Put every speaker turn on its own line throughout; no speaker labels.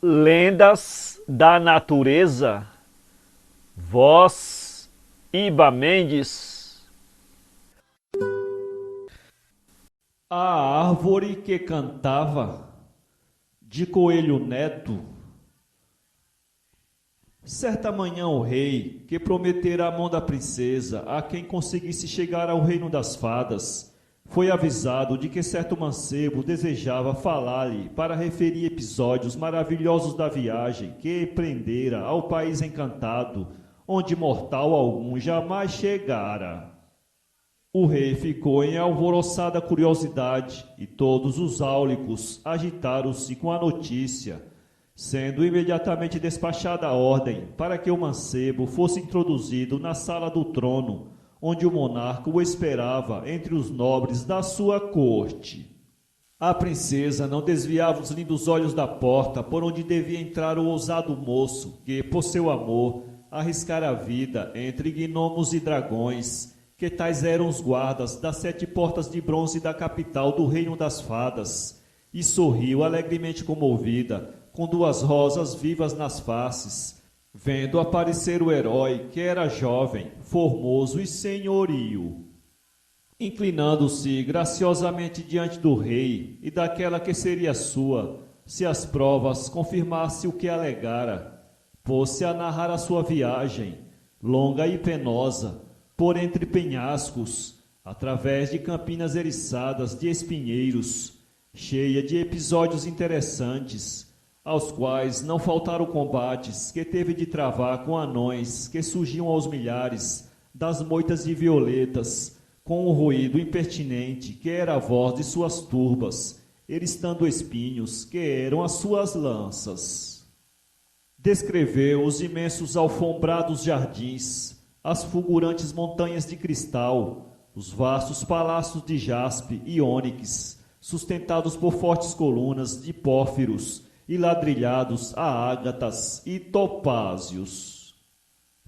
Lendas da Natureza, voz Iba Mendes.
A árvore que cantava, de Coelho Neto. Certa manhã o rei, que prometera a mão da princesa a quem conseguisse chegar ao reino das fadas, foi avisado de que certo mancebo desejava falar-lhe para referir episódios maravilhosos da viagem que empreendera ao país encantado, onde mortal algum jamais chegara. O rei ficou em alvoroçada curiosidade e todos os áulicos agitaram-se com a notícia, sendo imediatamente despachada a ordem para que o mancebo fosse introduzido na sala do trono, onde o monarca o esperava entre os nobres da sua corte. A princesa não desviava os lindos olhos da porta por onde devia entrar o ousado moço que, por seu amor, arriscara a vida entre gnomos e dragões, que tais eram os guardas das 7 portas de bronze da capital do reino das fadas, e sorriu alegremente comovida, com 2 rosas vivas nas faces, vendo aparecer o herói, que era jovem, formoso e senhorio. Inclinando-se graciosamente diante do rei e daquela que seria sua, se as provas confirmassem o que alegara, pôs-se a narrar a sua viagem, longa e penosa, por entre penhascos, através de campinas eriçadas de espinheiros, cheia de episódios interessantes, aos quais não faltaram combates que teve de travar com anões que surgiam aos milhares das moitas de violetas, com o ruído impertinente que era a voz de suas turbas, eristando espinhos que eram as suas lanças. Descreveu os imensos alfombrados jardins, as fulgurantes montanhas de cristal, os vastos palácios de jaspe e ônix, sustentados por fortes colunas de pórfiros e ladrilhados a ágatas e topázios.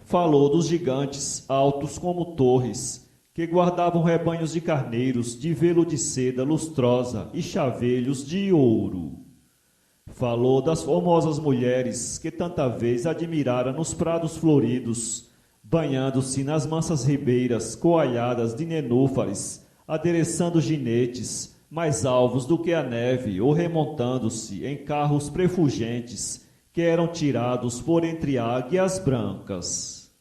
Falou dos gigantes, altos como torres, que guardavam rebanhos de carneiros de velo de seda lustrosa e chavelhos de ouro. Falou das formosas mulheres que tanta vez admirara nos prados floridos, banhando-se nas mansas ribeiras coalhadas de nenúfares, adereçando ginetes, mais alvos do que a neve, ou remontando-se em carros prefulgentes, que eram tirados por entre águias brancas.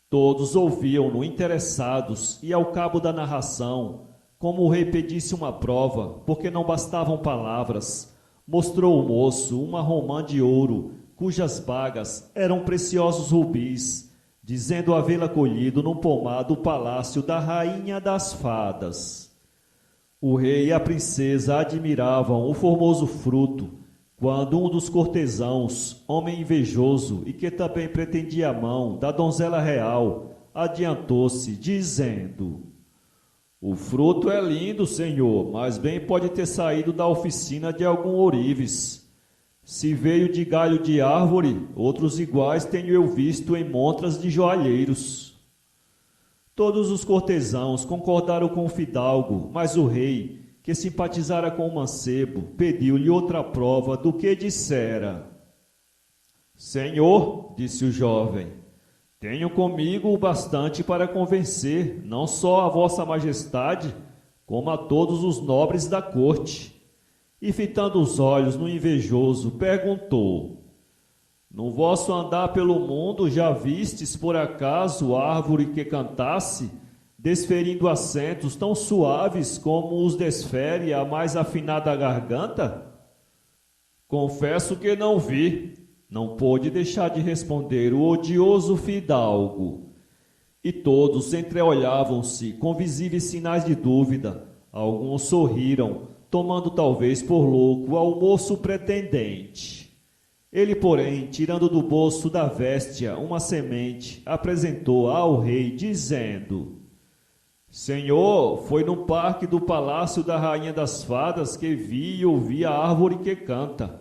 Todos ouviam-no interessados, e ao cabo da narração, como o rei pedisse uma prova, porque não bastavam palavras, mostrou o moço uma romã de ouro, cujas bagas eram preciosos rubis, dizendo havê-la colhido num pomar do palácio da rainha das fadas. O rei e a princesa admiravam o formoso fruto, quando um dos cortesãos, homem invejoso e que também pretendia a mão da donzela real, adiantou-se, dizendo: "O fruto é lindo, senhor, mas bem pode ter saído da oficina de algum ourives. Se veio de galho de árvore, outros iguais tenho eu visto em montras de joalheiros." Todos os cortesãos concordaram com o fidalgo, mas o rei, que simpatizara com o mancebo, pediu-lhe outra prova do que dissera. "Senhor", disse o jovem, "tenho comigo o bastante para convencer não só a vossa majestade, como a todos os nobres da corte." E fitando os olhos no invejoso, perguntou: "No vosso andar pelo mundo já vistes por acaso árvore que cantasse, desferindo acentos tão suaves como os desfere a mais afinada garganta?" "Confesso que não vi", não pôde deixar de responder o odioso fidalgo. E todos entreolhavam-se com visíveis sinais de dúvida. Alguns sorriram, tomando talvez por louco ao moço pretendente. Ele, porém, tirando do bolso da véstia uma semente, apresentou ao rei, dizendo: "Senhor, foi no parque do palácio da rainha das fadas que vi e ouvi a árvore que canta.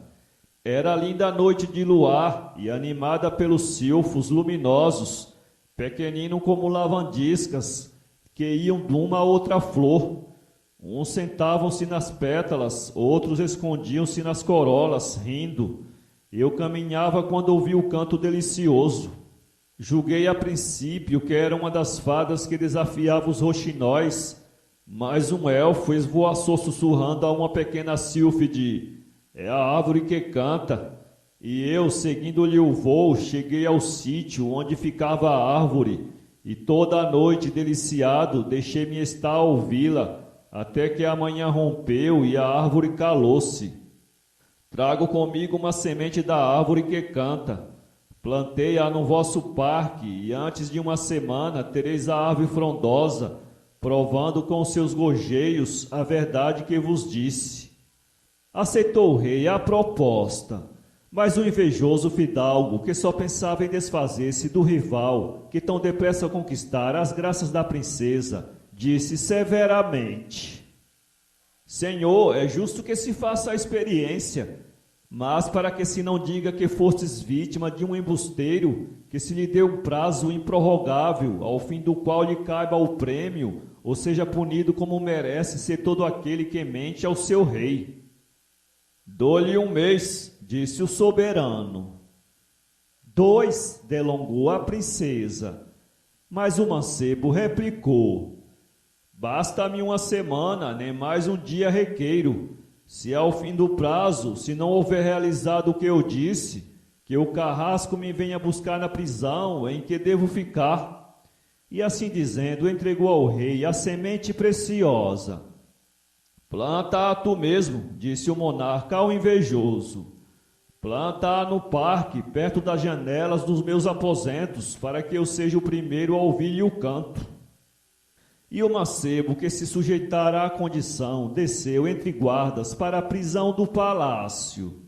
Era linda noite de luar e animada pelos silfos luminosos, pequenino como lavandiscas, que iam de uma a outra flor. Uns sentavam-se nas pétalas, outros escondiam-se nas corolas, rindo, Eu caminhava quando ouvi o canto delicioso. Julguei a princípio que era uma das fadas que desafiava os roxinóis, mas um elfo esvoaçou sussurrando a uma pequena sílfide: é a árvore que canta. E eu, seguindo-lhe o voo, cheguei ao sítio onde ficava a árvore, e toda a noite, deliciado, deixei-me estar a ouvi-la, até que a manhã rompeu e a árvore calou-se. Trago comigo uma semente da árvore que canta. Plantei-a no vosso parque, e antes de uma semana tereis a árvore frondosa, provando com seus gorjeios a verdade que vos disse. Aceitou o rei a proposta, mas o invejoso fidalgo, que só pensava em desfazer-se do rival, que tão depressa conquistara as graças da princesa, disse severamente: Senhor, é justo que se faça a experiência, mas para que se não diga que fostes vítima de um embusteiro, que se lhe deu um prazo improrrogável, ao fim do qual lhe caiba o prêmio, ou seja punido como merece ser todo aquele que mente ao seu rei. Dou-lhe 1 mês, disse o soberano. 2, delongou a princesa. Mas o mancebo replicou: basta-me 1 semana, nem mais um dia requeiro. Se ao fim do prazo, se não houver realizado o que eu disse, que o carrasco me venha buscar na prisão em que devo ficar. E assim dizendo, entregou ao rei a semente preciosa. Planta-a tu mesmo, disse o monarca ao invejoso. Planta-a no parque, perto das janelas dos meus aposentos, para que eu seja o primeiro a ouvir-lhe o canto. E o mancebo, que se sujeitara à condição, desceu entre guardas para a prisão do palácio.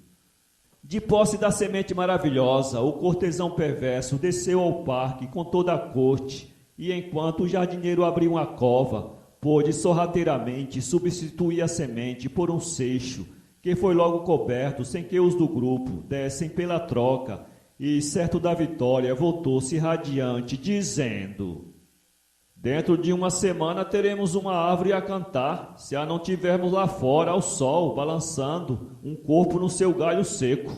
De posse da semente maravilhosa, o cortesão perverso desceu ao parque com toda a corte, e enquanto o jardineiro abria uma cova, pôde sorrateiramente substituir a semente por um seixo, que foi logo coberto sem que os do grupo dessem pela troca, e, certo da vitória, voltou-se radiante, dizendo: dentro de 1 semana teremos uma árvore a cantar, se a não tivermos lá fora ao sol, balançando, um corpo no seu galho seco.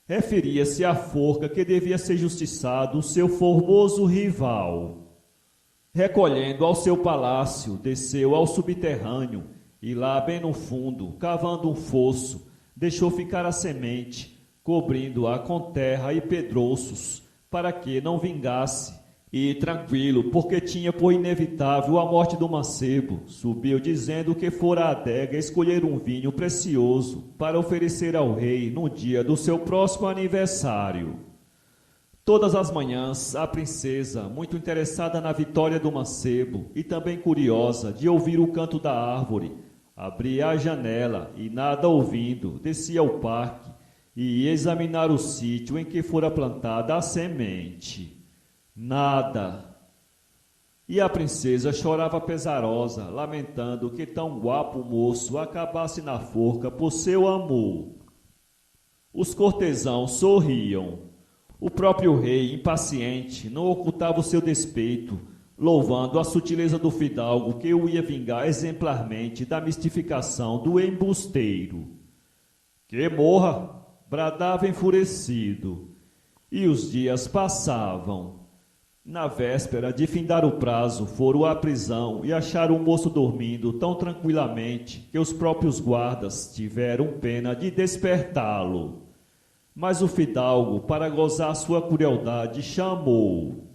Referia-se à forca que devia ser justiçado o seu formoso rival. Recolhendo ao seu palácio, desceu ao subterrâneo, e lá bem no fundo, cavando um fosso, deixou ficar a semente, cobrindo-a com terra e pedrouços, para que não vingasse. E, tranquilo, porque tinha por inevitável a morte do mancebo, subiu dizendo que fora à adega escolher um vinho precioso para oferecer ao rei no dia do seu próximo aniversário. Todas as manhãs, a princesa, muito interessada na vitória do mancebo e também curiosa de ouvir o canto da árvore, abria a janela e, nada ouvindo, descia ao parque e ia examinar o sítio em que fora plantada a semente. Nada. E a princesa chorava pesarosa, lamentando que tão guapo moço acabasse na forca por seu amor. Os cortesãos sorriam. O próprio rei, impaciente, não ocultava o seu despeito, louvando a sutileza do fidalgo que o ia vingar exemplarmente da mistificação do embusteiro. Que morra! Bradava enfurecido. E os dias passavam. Na véspera de findar o prazo, foram à prisão e acharam o moço dormindo tão tranquilamente que os próprios guardas tiveram pena de despertá-lo. Mas o fidalgo, para gozar sua crueldade, chamou: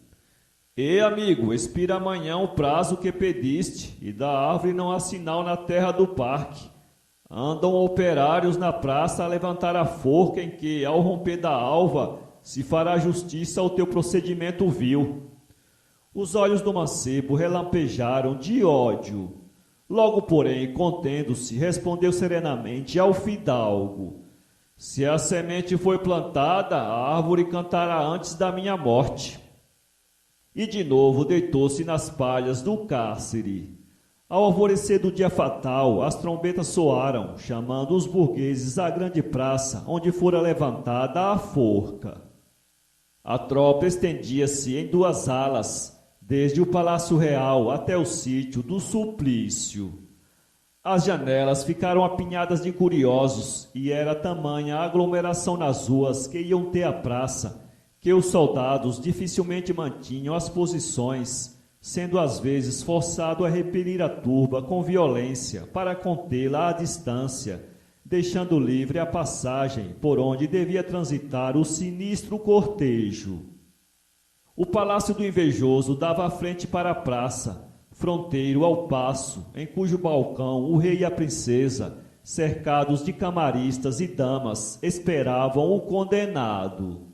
E, amigo, expira amanhã o prazo que pediste, e da árvore não há sinal na terra do parque. Andam operários na praça a levantar a forca em que, ao romper da alva, se fará justiça ao teu procedimento vil. Os olhos do mancebo relampejaram de ódio. Logo, porém, contendo-se, respondeu serenamente ao fidalgo: se a semente foi plantada, a árvore cantará antes da minha morte. E de novo deitou-se nas palhas do cárcere. Ao alvorecer do dia fatal, as trombetas soaram, chamando os burgueses à grande praça, onde fora levantada a forca. A tropa estendia-se em 2 alas, desde o Palácio Real até o sítio do Suplício. As janelas ficaram apinhadas de curiosos, e era tamanha a aglomeração nas ruas que iam ter à praça, que os soldados dificilmente mantinham as posições, sendo às vezes forçado a repelir a turba com violência para contê-la à distância, deixando livre a passagem por onde devia transitar o sinistro cortejo. O Palácio do Invejoso dava a frente para a praça, fronteiro ao paço, em cujo balcão o rei e a princesa, cercados de camaristas e damas, esperavam o condenado.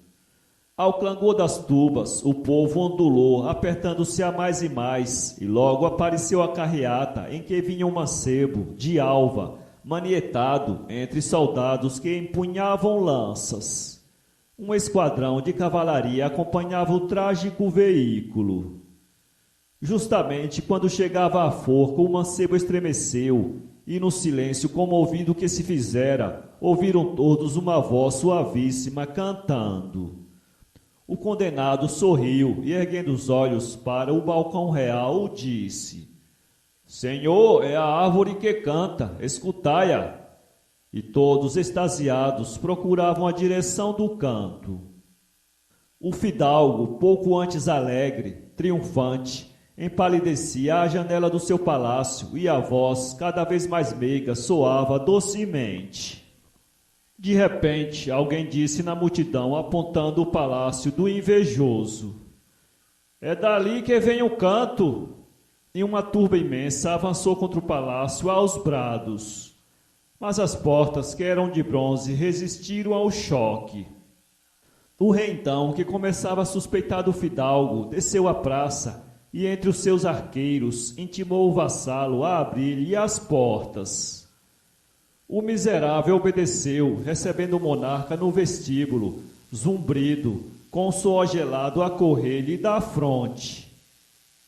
Ao clangor das tubas, o povo ondulou, apertando-se a mais e mais, e logo apareceu a carreata em que vinha um mancebo, de alva, manietado entre soldados que empunhavam lanças. Um esquadrão de cavalaria acompanhava o trágico veículo. Justamente quando chegava à forca, o mancebo estremeceu, e no silêncio comovido que se fizera, ouviram todos uma voz suavíssima cantando. O condenado sorriu e, erguendo os olhos para o balcão real, disse: Senhor, é a árvore que canta, escutai-a. E todos, extasiados, procuravam a direção do canto. O fidalgo, pouco antes alegre, triunfante, empalidecia à janela do seu palácio, e a voz, cada vez mais meiga, soava docemente. De repente, alguém disse na multidão, apontando o palácio do invejoso: É dali que vem o canto! E uma turba imensa avançou contra o palácio aos brados. Mas as portas, que eram de bronze, resistiram ao choque. O rei, então, que começava a suspeitar do fidalgo, desceu à praça e, entre os seus arqueiros, intimou o vassalo a abrir-lhe as portas. O miserável obedeceu, recebendo o monarca no vestíbulo, zumbrido, com o suor gelado a correr-lhe da fronte.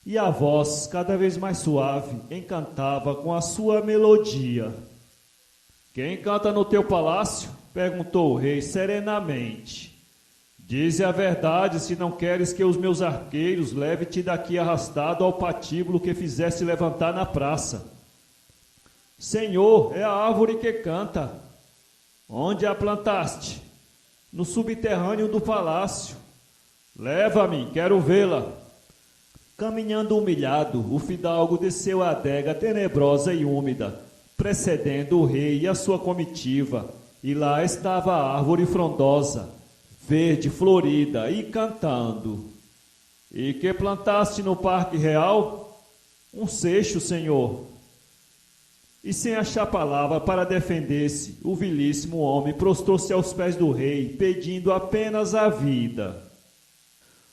E a voz, cada vez mais suave, encantava com a sua melodia. Quem canta no teu palácio? Perguntou o rei serenamente. Dize a verdade se não queres que os meus arqueiros leve-te daqui arrastado ao patíbulo que fizeste levantar na praça. Senhor, é a árvore que canta. Onde a plantaste? No subterrâneo do palácio. Leva-me, quero vê-la. Caminhando humilhado, o fidalgo desceu a adega tenebrosa e úmida, precedendo o rei e a sua comitiva, e lá estava a árvore frondosa, verde, florida e cantando. E que plantaste no parque real? Um seixo, senhor. E sem achar palavra para defender-se, o vilíssimo homem prostrou-se aos pés do rei, pedindo apenas a vida.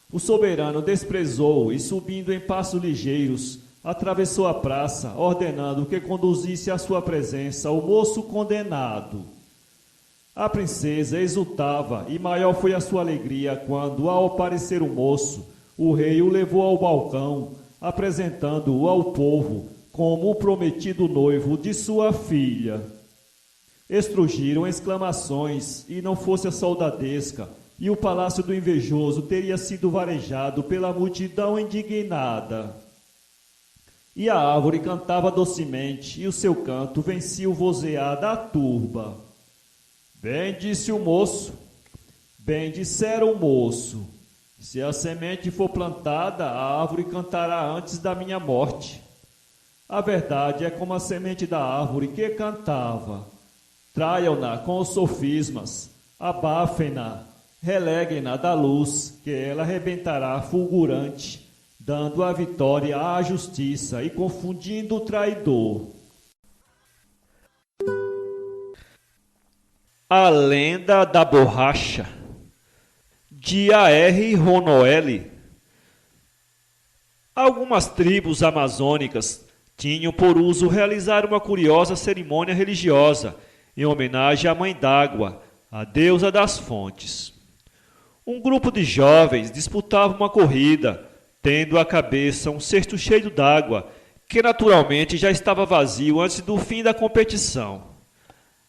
O soberano desprezou e, subindo em passos ligeiros, atravessou a praça, ordenando que conduzisse à sua presença o moço condenado. A princesa exultava, e maior foi a sua alegria quando, ao aparecer o moço, o rei o levou ao balcão, apresentando-o ao povo como o prometido noivo de sua filha. Estrugiram exclamações, e não fosse a soldadesca, e o palácio do invejoso teria sido varejado pela multidão indignada. E a árvore cantava docemente, e o seu canto vencia o vozear da turba. Bem disse o moço, bem dissera o moço, se a semente for plantada, a árvore cantará antes da minha morte. A verdade é como a semente da árvore que cantava. Traiam-na com os sofismas, abafem-na, releguem-na da luz, que ela arrebentará fulgurante, dando a vitória à justiça e confundindo o traidor.
A lenda da borracha, de A.R. Ronoelli. Algumas tribos amazônicas tinham por uso realizar uma curiosa cerimônia religiosa em homenagem à Mãe d'Água, a deusa das fontes. Um grupo de jovens disputava uma corrida, tendo à cabeça um cesto cheio d'água, que naturalmente já estava vazio antes do fim da competição.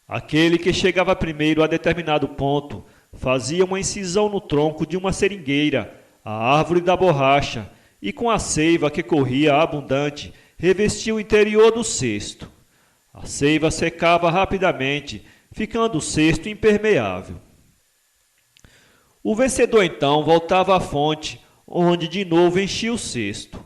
Aquele que chegava primeiro a determinado ponto fazia uma incisão no tronco de uma seringueira, a árvore da borracha, e com a seiva que corria abundante, revestia o interior do cesto. A seiva secava rapidamente, ficando o cesto impermeável. O vencedor então voltava à fonte, onde de novo enchia o cesto.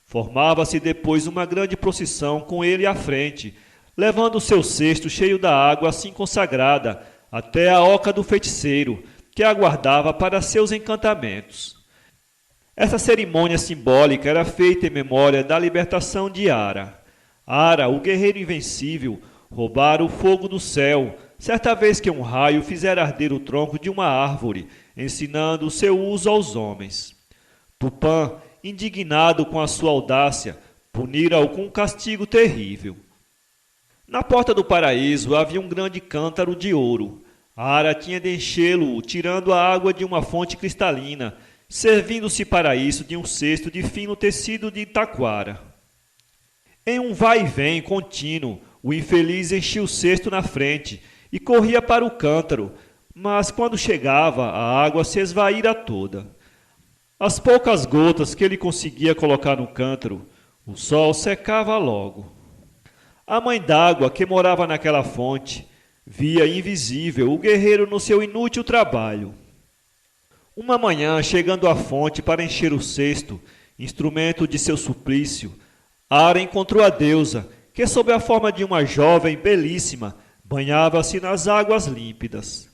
Formava-se depois uma grande procissão com ele à frente, levando o seu cesto cheio da água assim consagrada até a oca do feiticeiro, que aguardava para seus encantamentos. Essa cerimônia simbólica era feita em memória da libertação de Ara. Ara, o guerreiro invencível, roubara o fogo do céu, certa vez que um raio fizera arder o tronco de uma árvore, ensinando o seu uso aos homens. Tupã, indignado com a sua audácia, punira-o com um castigo terrível. Na porta do paraíso havia um grande cântaro de ouro. Ara tinha de enchê-lo, tirando a água de uma fonte cristalina, servindo-se para isso de um cesto de fino tecido de taquara. Em um vai e vem contínuo, o infeliz enchia o cesto na frente e corria para o cântaro, mas quando chegava, a água se esvaíra toda. As poucas gotas que ele conseguia colocar no cântaro, o sol secava logo. A mãe d'água, que morava naquela fonte, via invisível o guerreiro no seu inútil trabalho. Uma manhã, chegando à fonte para encher o cesto, instrumento de seu suplício, Ara encontrou a deusa, que sob a forma de uma jovem belíssima, banhava-se nas águas límpidas.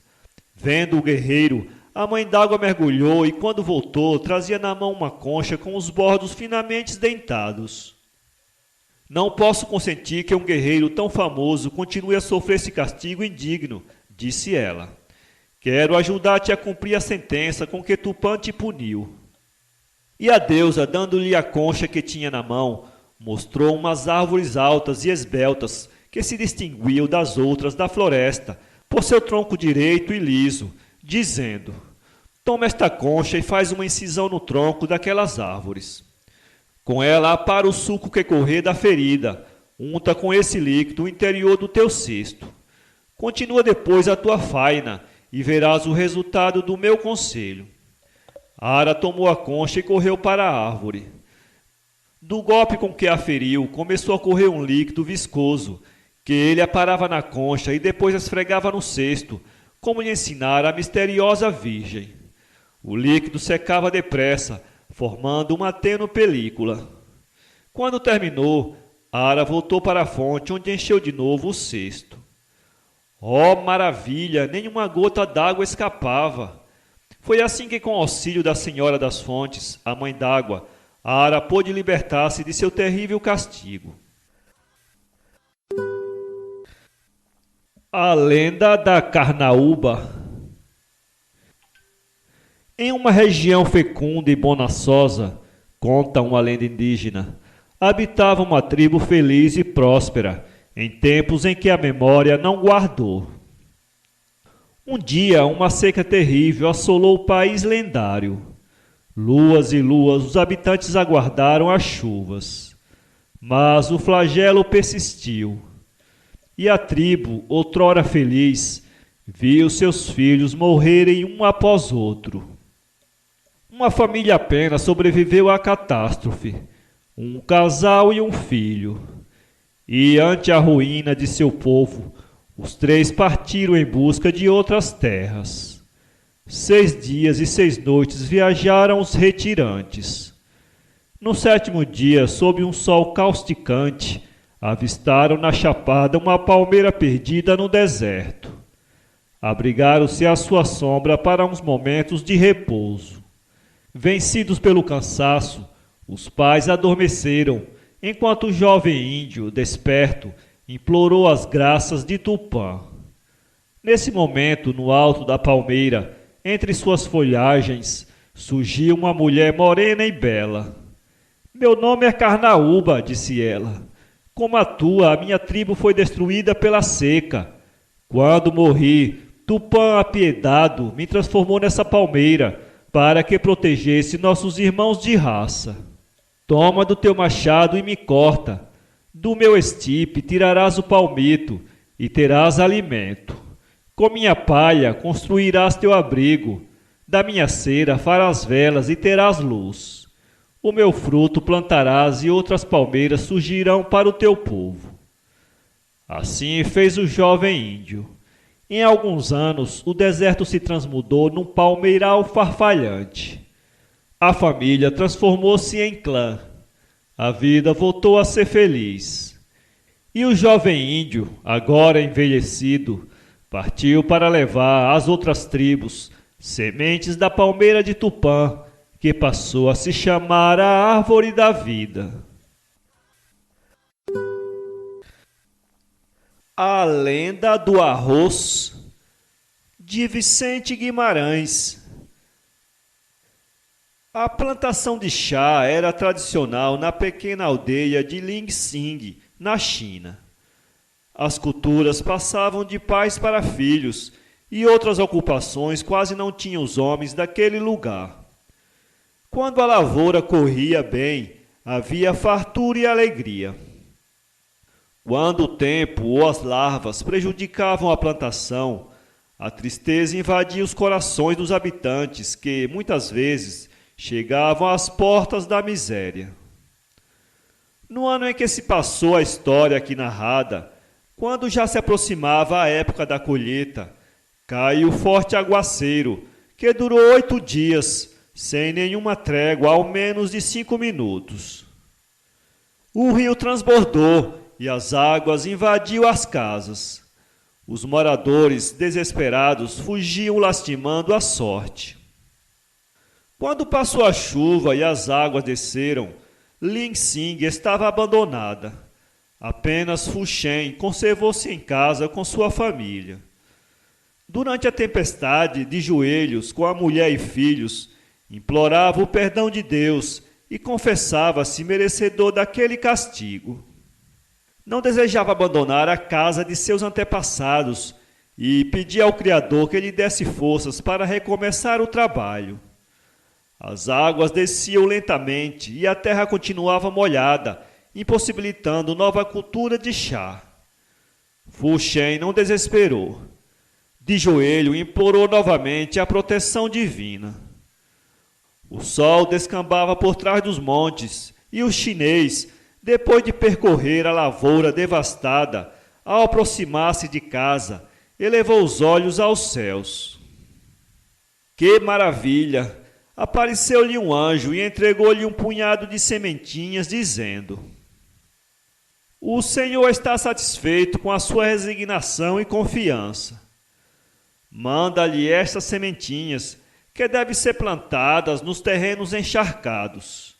Vendo o guerreiro, a mãe d'água mergulhou e, quando voltou, trazia na mão uma concha com os bordos finamente dentados. Não posso consentir que um guerreiro tão famoso continue a sofrer esse castigo indigno, disse ela. Quero ajudar-te a cumprir a sentença com que Tupã te puniu. E a deusa, dando-lhe a concha que tinha na mão, mostrou umas árvores altas e esbeltas que se distinguiam das outras da floresta por seu tronco direito e liso, dizendo: toma esta concha e faz uma incisão no tronco daquelas árvores. Com ela apara o suco que correr da ferida, unta com esse líquido o interior do teu cesto. Continua depois a tua faina e verás o resultado do meu conselho. Ara tomou a concha e correu para a árvore. Do golpe com que a feriu, começou a correr um líquido viscoso, que ele aparava na concha e depois esfregava no cesto, como lhe ensinara a misteriosa virgem. O líquido secava depressa, formando uma tênue película. Quando terminou, Ara voltou para a fonte, onde encheu de novo o cesto. Oh, maravilha! Nenhuma gota d'água escapava. Foi assim que, com auxílio da Senhora das Fontes, a Mãe d'Água, Ara pôde libertar-se de seu terrível castigo. A lenda da Carnaúba. Em uma região fecunda e bonaçosa, conta uma lenda indígena, habitava uma tribo feliz e próspera, em tempos em que a memória não guardou. Um dia, uma seca terrível assolou o país lendário. Luas e luas os habitantes aguardaram as chuvas. Mas o flagelo persistiu. E a tribo, outrora feliz, viu seus filhos morrerem um após outro. Uma família apenas sobreviveu à catástrofe, um casal e um filho. E ante a ruína de seu povo, os três partiram em busca de outras terras. 6 dias e 6 noites viajaram os retirantes. No 7º dia, sob um sol causticante, avistaram na chapada uma palmeira perdida no deserto. Abrigaram-se à sua sombra para uns momentos de repouso. Vencidos pelo cansaço, os pais adormeceram, enquanto o jovem índio, desperto, implorou as graças de Tupã. Nesse momento, no alto da palmeira, entre suas folhagens, surgiu uma mulher morena e bela. Meu nome é Carnaúba, disse ela. Como a tua, a minha tribo foi destruída pela seca. Quando morri, Tupã, apiedado, me transformou nessa palmeira, para que protegesse nossos irmãos de raça. Toma do teu machado e me corta. Do meu estipe tirarás o palmito e terás alimento. Com minha palha construirás teu abrigo. Da minha cera farás velas e terás luz. O meu fruto plantarás e outras palmeiras surgirão para o teu povo. Assim fez o jovem índio. Em alguns anos, o deserto se transmudou num palmeiral farfalhante. A família transformou-se em clã. A vida voltou a ser feliz. E o jovem índio, agora envelhecido, partiu para levar às outras tribos sementes da palmeira de Tupã, que passou a se chamar a Árvore da Vida. A Lenda do Arroz, de Vicente Guimarães. A plantação de chá era tradicional na pequena aldeia de Lingsing, na China. As culturas passavam de pais para filhos e outras ocupações quase não tinham os homens daquele lugar. Quando a lavoura corria bem, havia fartura e alegria. Quando o tempo ou as larvas prejudicavam a plantação, a tristeza invadia os corações dos habitantes que, muitas vezes, chegavam às portas da miséria. No ano em que se passou a história aqui narrada, quando já se aproximava a época da colheita, caiu forte aguaceiro, que durou 8 dias, sem nenhuma trégua, ao menos de 5 minutos. O rio transbordou e as águas invadiam as casas. Os moradores, desesperados, fugiam lastimando a sorte. Quando passou a chuva e as águas desceram, Lingsing estava abandonada. Apenas Fuxen conservou-se em casa com sua família. Durante a tempestade, de joelhos, com a mulher e filhos, implorava o perdão de Deus e confessava-se merecedor daquele castigo. Não desejava abandonar a casa de seus antepassados e pedia ao Criador que lhe desse forças para recomeçar o trabalho. As águas desciam lentamente e a terra continuava molhada, impossibilitando nova cultura de chá. Fuxen não desesperou. De joelho, implorou novamente a proteção divina. O sol descambava por trás dos montes e o chinês, depois de percorrer a lavoura devastada, ao aproximar-se de casa, elevou os olhos aos céus. Que maravilha! Apareceu-lhe um anjo e entregou-lhe um punhado de sementinhas, dizendo: O Senhor está satisfeito com a sua resignação e confiança. Manda-lhe estas sementinhas, que devem ser plantadas nos terrenos encharcados.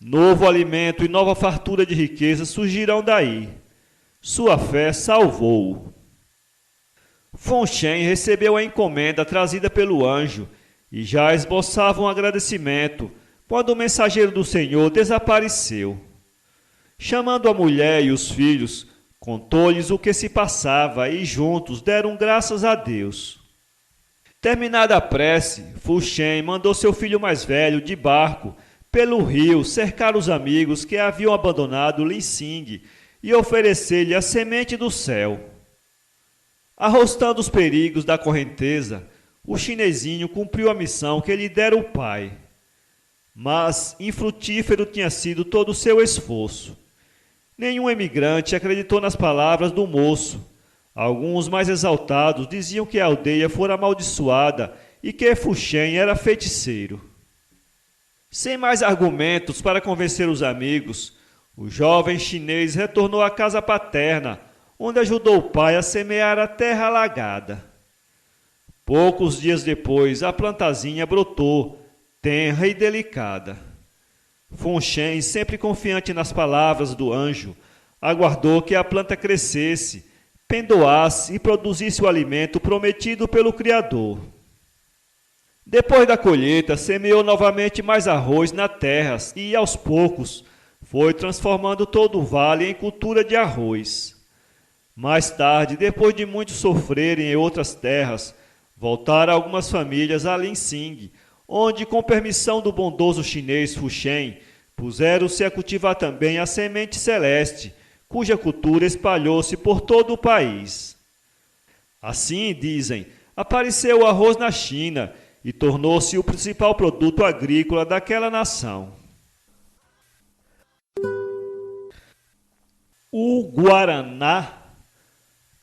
Novo alimento e nova fartura de riqueza surgirão daí. Sua fé salvou-o. Fuxen recebeu a encomenda trazida pelo anjo e já esboçava um agradecimento quando o mensageiro do Senhor desapareceu. Chamando a mulher e os filhos, contou-lhes o que se passava e juntos deram graças a Deus. Terminada a prece, Fuxen mandou seu filho mais velho de barco pelo rio cercar os amigos que haviam abandonado Lingsing e oferecer-lhe a semente do céu. Arrostando os perigos da correnteza, o chinesinho cumpriu a missão que lhe dera o pai. Mas infrutífero tinha sido todo o seu esforço. Nenhum emigrante acreditou nas palavras do moço. Alguns mais exaltados diziam que a aldeia fora amaldiçoada e que Fuxen era feiticeiro. Sem mais argumentos para convencer os amigos, o jovem chinês retornou à casa paterna, onde ajudou o pai a semear a terra alagada. Poucos dias depois, a plantazinha brotou, tenra e delicada. Fuxen, sempre confiante nas palavras do anjo, aguardou que a planta crescesse, pendoasse e produzisse o alimento prometido pelo Criador. Depois da colheita, semeou novamente mais arroz na terra e, aos poucos, foi transformando todo o vale em cultura de arroz. Mais tarde, depois de muito sofrerem em outras terras, voltaram algumas famílias a Lingsing, onde, com permissão do bondoso chinês Fuxen, puseram-se a cultivar também a semente celeste, cuja cultura espalhou-se por todo o país. Assim, dizem, apareceu o arroz na China e tornou-se o principal produto agrícola daquela nação. O guaraná,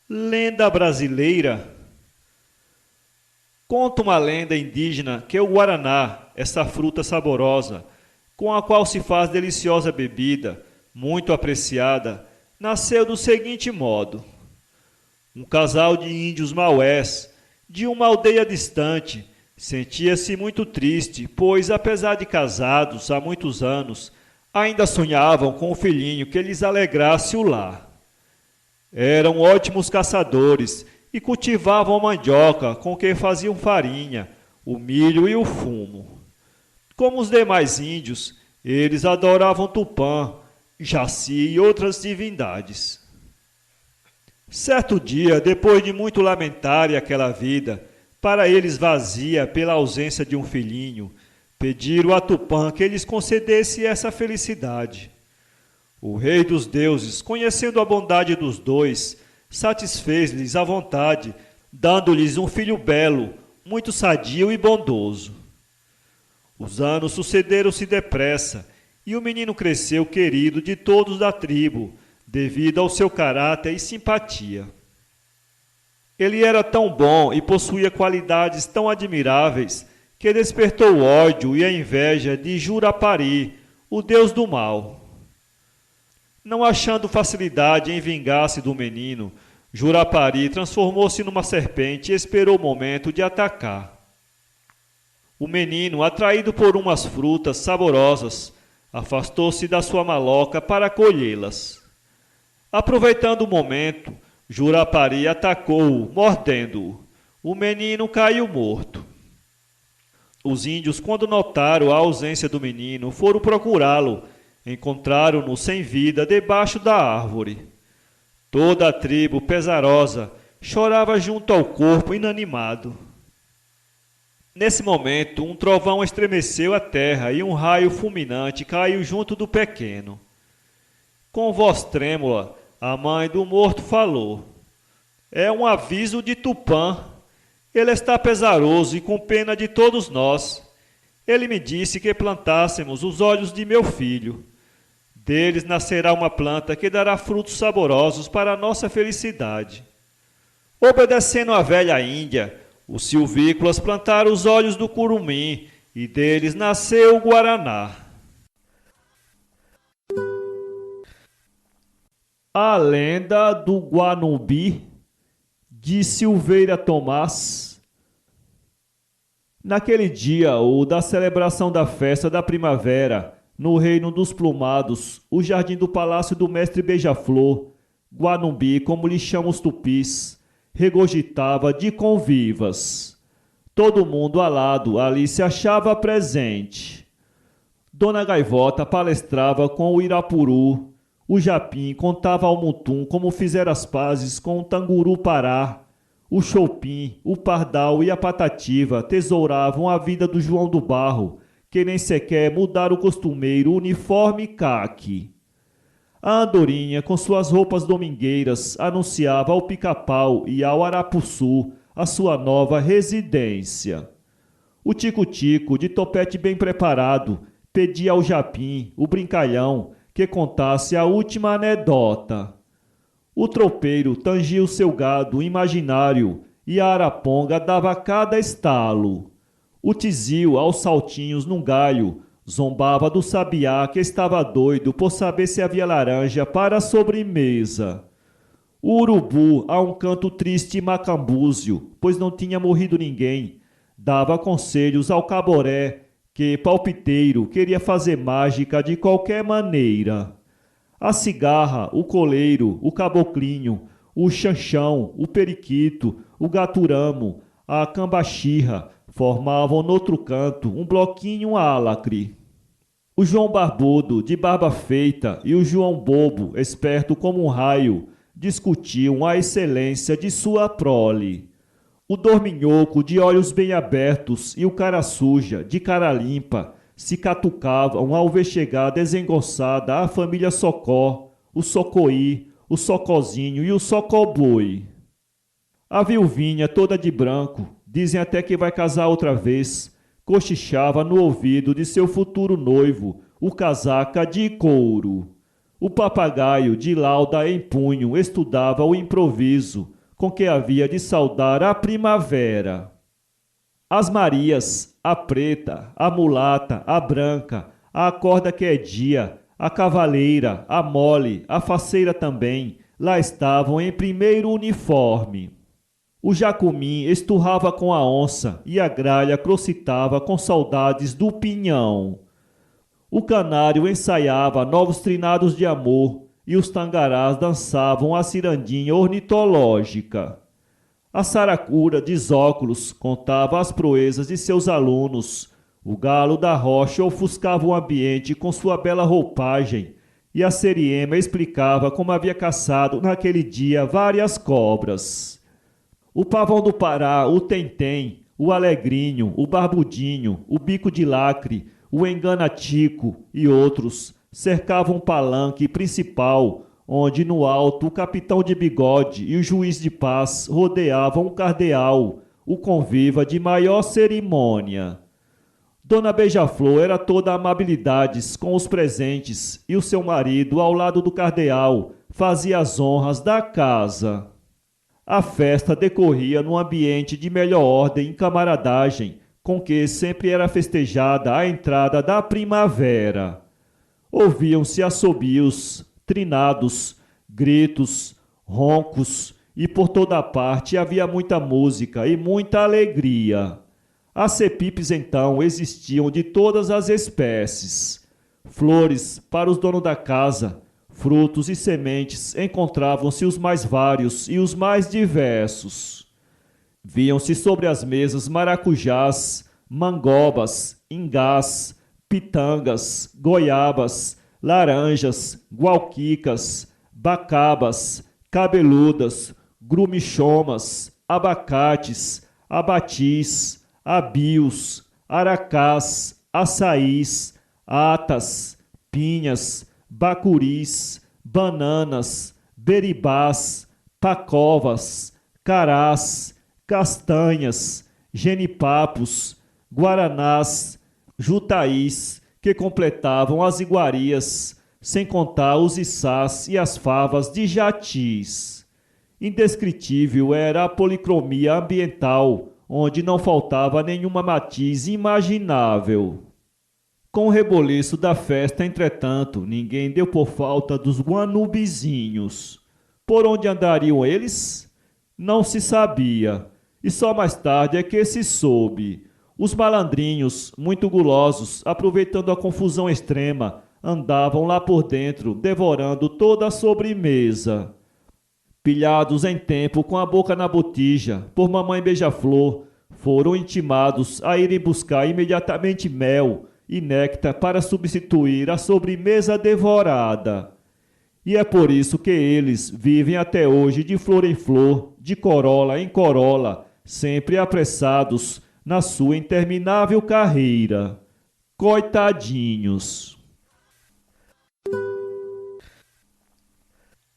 lenda brasileira. Conta uma lenda indígena que o guaraná, essa fruta saborosa, com a qual se faz deliciosa bebida, muito apreciada, nasceu do seguinte modo. Um casal de índios maués, de uma aldeia distante, sentia-se muito triste, pois, apesar de casados há muitos anos, ainda sonhavam com um filhinho que lhes alegrasse o lar. Eram ótimos caçadores e cultivavam a mandioca com que faziam farinha, o milho e o fumo. Como os demais índios, eles adoravam Tupã, Jaci e outras divindades. Certo dia, depois de muito lamentarem aquela vida, para eles vazia pela ausência de um filhinho, pediram a Tupã que lhes concedesse essa felicidade. O rei dos deuses, conhecendo a bondade dos dois, satisfez-lhes a vontade, dando-lhes um filho belo, muito sadio e bondoso. Os anos sucederam-se depressa, e o menino cresceu querido de todos da tribo, devido ao seu caráter e simpatia. Ele era tão bom e possuía qualidades tão admiráveis que despertou o ódio e a inveja de Jurapari, o deus do mal. Não achando facilidade em vingar-se do menino, Jurapari transformou-se numa serpente e esperou o momento de atacar. O menino, atraído por umas frutas saborosas, afastou-se da sua maloca para colhê-las. Aproveitando o momento, Jurapari atacou-o, mordendo-o. O menino caiu morto. Os índios, quando notaram a ausência do menino, foram procurá-lo. Encontraram-no sem vida debaixo da árvore. Toda a tribo, pesarosa, chorava junto ao corpo inanimado. Nesse momento, um trovão estremeceu a terra e um raio fulminante caiu junto do pequeno. Com voz trêmula, a mãe do morto falou: "É um aviso de Tupã. Ele está pesaroso e com pena de todos nós. Ele me disse que plantássemos os olhos de meu filho. Deles nascerá uma planta que dará frutos saborosos para a nossa felicidade." Obedecendo à velha Índia, os silvícolas plantaram os olhos do curumim e deles nasceu o guaraná. A lenda do Guanumbi, de Silveira Tomás. Naquele dia, o da celebração da festa da primavera, no reino dos plumados, o jardim do palácio do mestre Beija-Flor, Guanumbi, como lhe chamam os tupis, regurgitava de convivas. Todo mundo alado ali se achava presente. Dona Gaivota palestrava com o Irapuru. O Japim contava ao Mutum como fizera as pazes com o Tanguru-Pará. O Choupim, o Pardal e a Patativa tesouravam a vida do João do Barro, que nem sequer mudara o costumeiro uniforme caque. A Andorinha, com suas roupas domingueiras, anunciava ao Pica-Pau e ao Arapuçu a sua nova residência. O Tico-Tico, de topete bem preparado, pedia ao Japim, o brincalhão, que contasse a última anedota. O tropeiro tangia o seu gado imaginário e a araponga dava cada estalo. O tizil, aos saltinhos num galho, zombava do sabiá que estava doido por saber se havia laranja para a sobremesa. O urubu, a um canto triste e macambúzio, pois não tinha morrido ninguém, dava conselhos ao caboré, que, palpiteiro, queria fazer mágica de qualquer maneira. A cigarra, o coleiro, o caboclinho, o chanchão, o periquito, o gaturamo, a cambaxirra, formavam noutro canto um bloquinho álacre. O João Barbudo, de barba feita, e o João Bobo, esperto como um raio, discutiam a excelência de sua prole. O Dorminhoco, de olhos bem abertos, e o Cara Suja, de cara limpa, se catucavam ao ver chegar desengonçada a família Socó, o Socoí, o Socozinho e o Socoboi. A viuvinha, toda de branco, dizem até que vai casar outra vez, cochichava no ouvido de seu futuro noivo, o casaca de couro.
O papagaio, de lauda em punho, estudava o improviso com que havia de saudar a primavera. As Marias, a preta, a mulata, a branca, a corda que é dia, a cavaleira, a mole, a faceira também, lá estavam em primeiro uniforme. O jacumim esturrava com a onça e a gralha crocitava com saudades do pinhão. O canário ensaiava novos trinados de amor e os tangarás dançavam a cirandinha ornitológica. A saracura, desóculos, contava as proezas de seus alunos. O galo da rocha ofuscava o ambiente com sua bela roupagem e a seriema explicava como havia caçado naquele dia várias cobras. O pavão do Pará, o tentem, o alegrinho, o barbudinho, o bico de lacre, o enganatico e outros cercavam o palanque principal, onde no alto o capitão de bigode e o juiz de paz rodeavam o cardeal, o conviva de maior cerimônia. Dona Beija-Flor era toda amabilidades com os presentes e o seu marido, ao lado do cardeal, fazia as honras da casa. A festa decorria num ambiente de melhor ordem e camaradagem, com que sempre era festejada a entrada da primavera. Ouviam-se assobios, trinados, gritos, roncos, e por toda parte havia muita música e muita alegria. As cepipes, então, existiam de todas as espécies. Flores para os donos da casa, frutos e sementes encontravam-se os mais vários e os mais diversos. Viam-se sobre as mesas maracujás, mangobas, ingás, pitangas, goiabas, laranjas, gualquicas, bacabas, cabeludas, grumichomas, abacates, abatis, abios, aracás, açaís, atas, pinhas, bacuris, bananas, beribás, pacovas, carás, castanhas, genipapos, guaranás, jutaís, que completavam as iguarias, sem contar os içás e as favas de jatis. Indescritível era a policromia ambiental, onde não faltava nenhuma matiz imaginável. Com o reboliço da festa, entretanto, ninguém deu por falta dos guanubizinhos. Por onde andariam eles? Não se sabia, e só mais tarde é que se soube. Os malandrinhos, muito gulosos, aproveitando a confusão extrema, andavam lá por dentro, devorando toda a sobremesa. Pilhados em tempo com a boca na botija, por mamãe Beija-Flor, foram intimados a irem buscar imediatamente mel e néctar para substituir a sobremesa devorada. E é por isso que eles vivem até hoje de flor em flor, de corola em corola, sempre apressados na sua interminável carreira. Coitadinhos!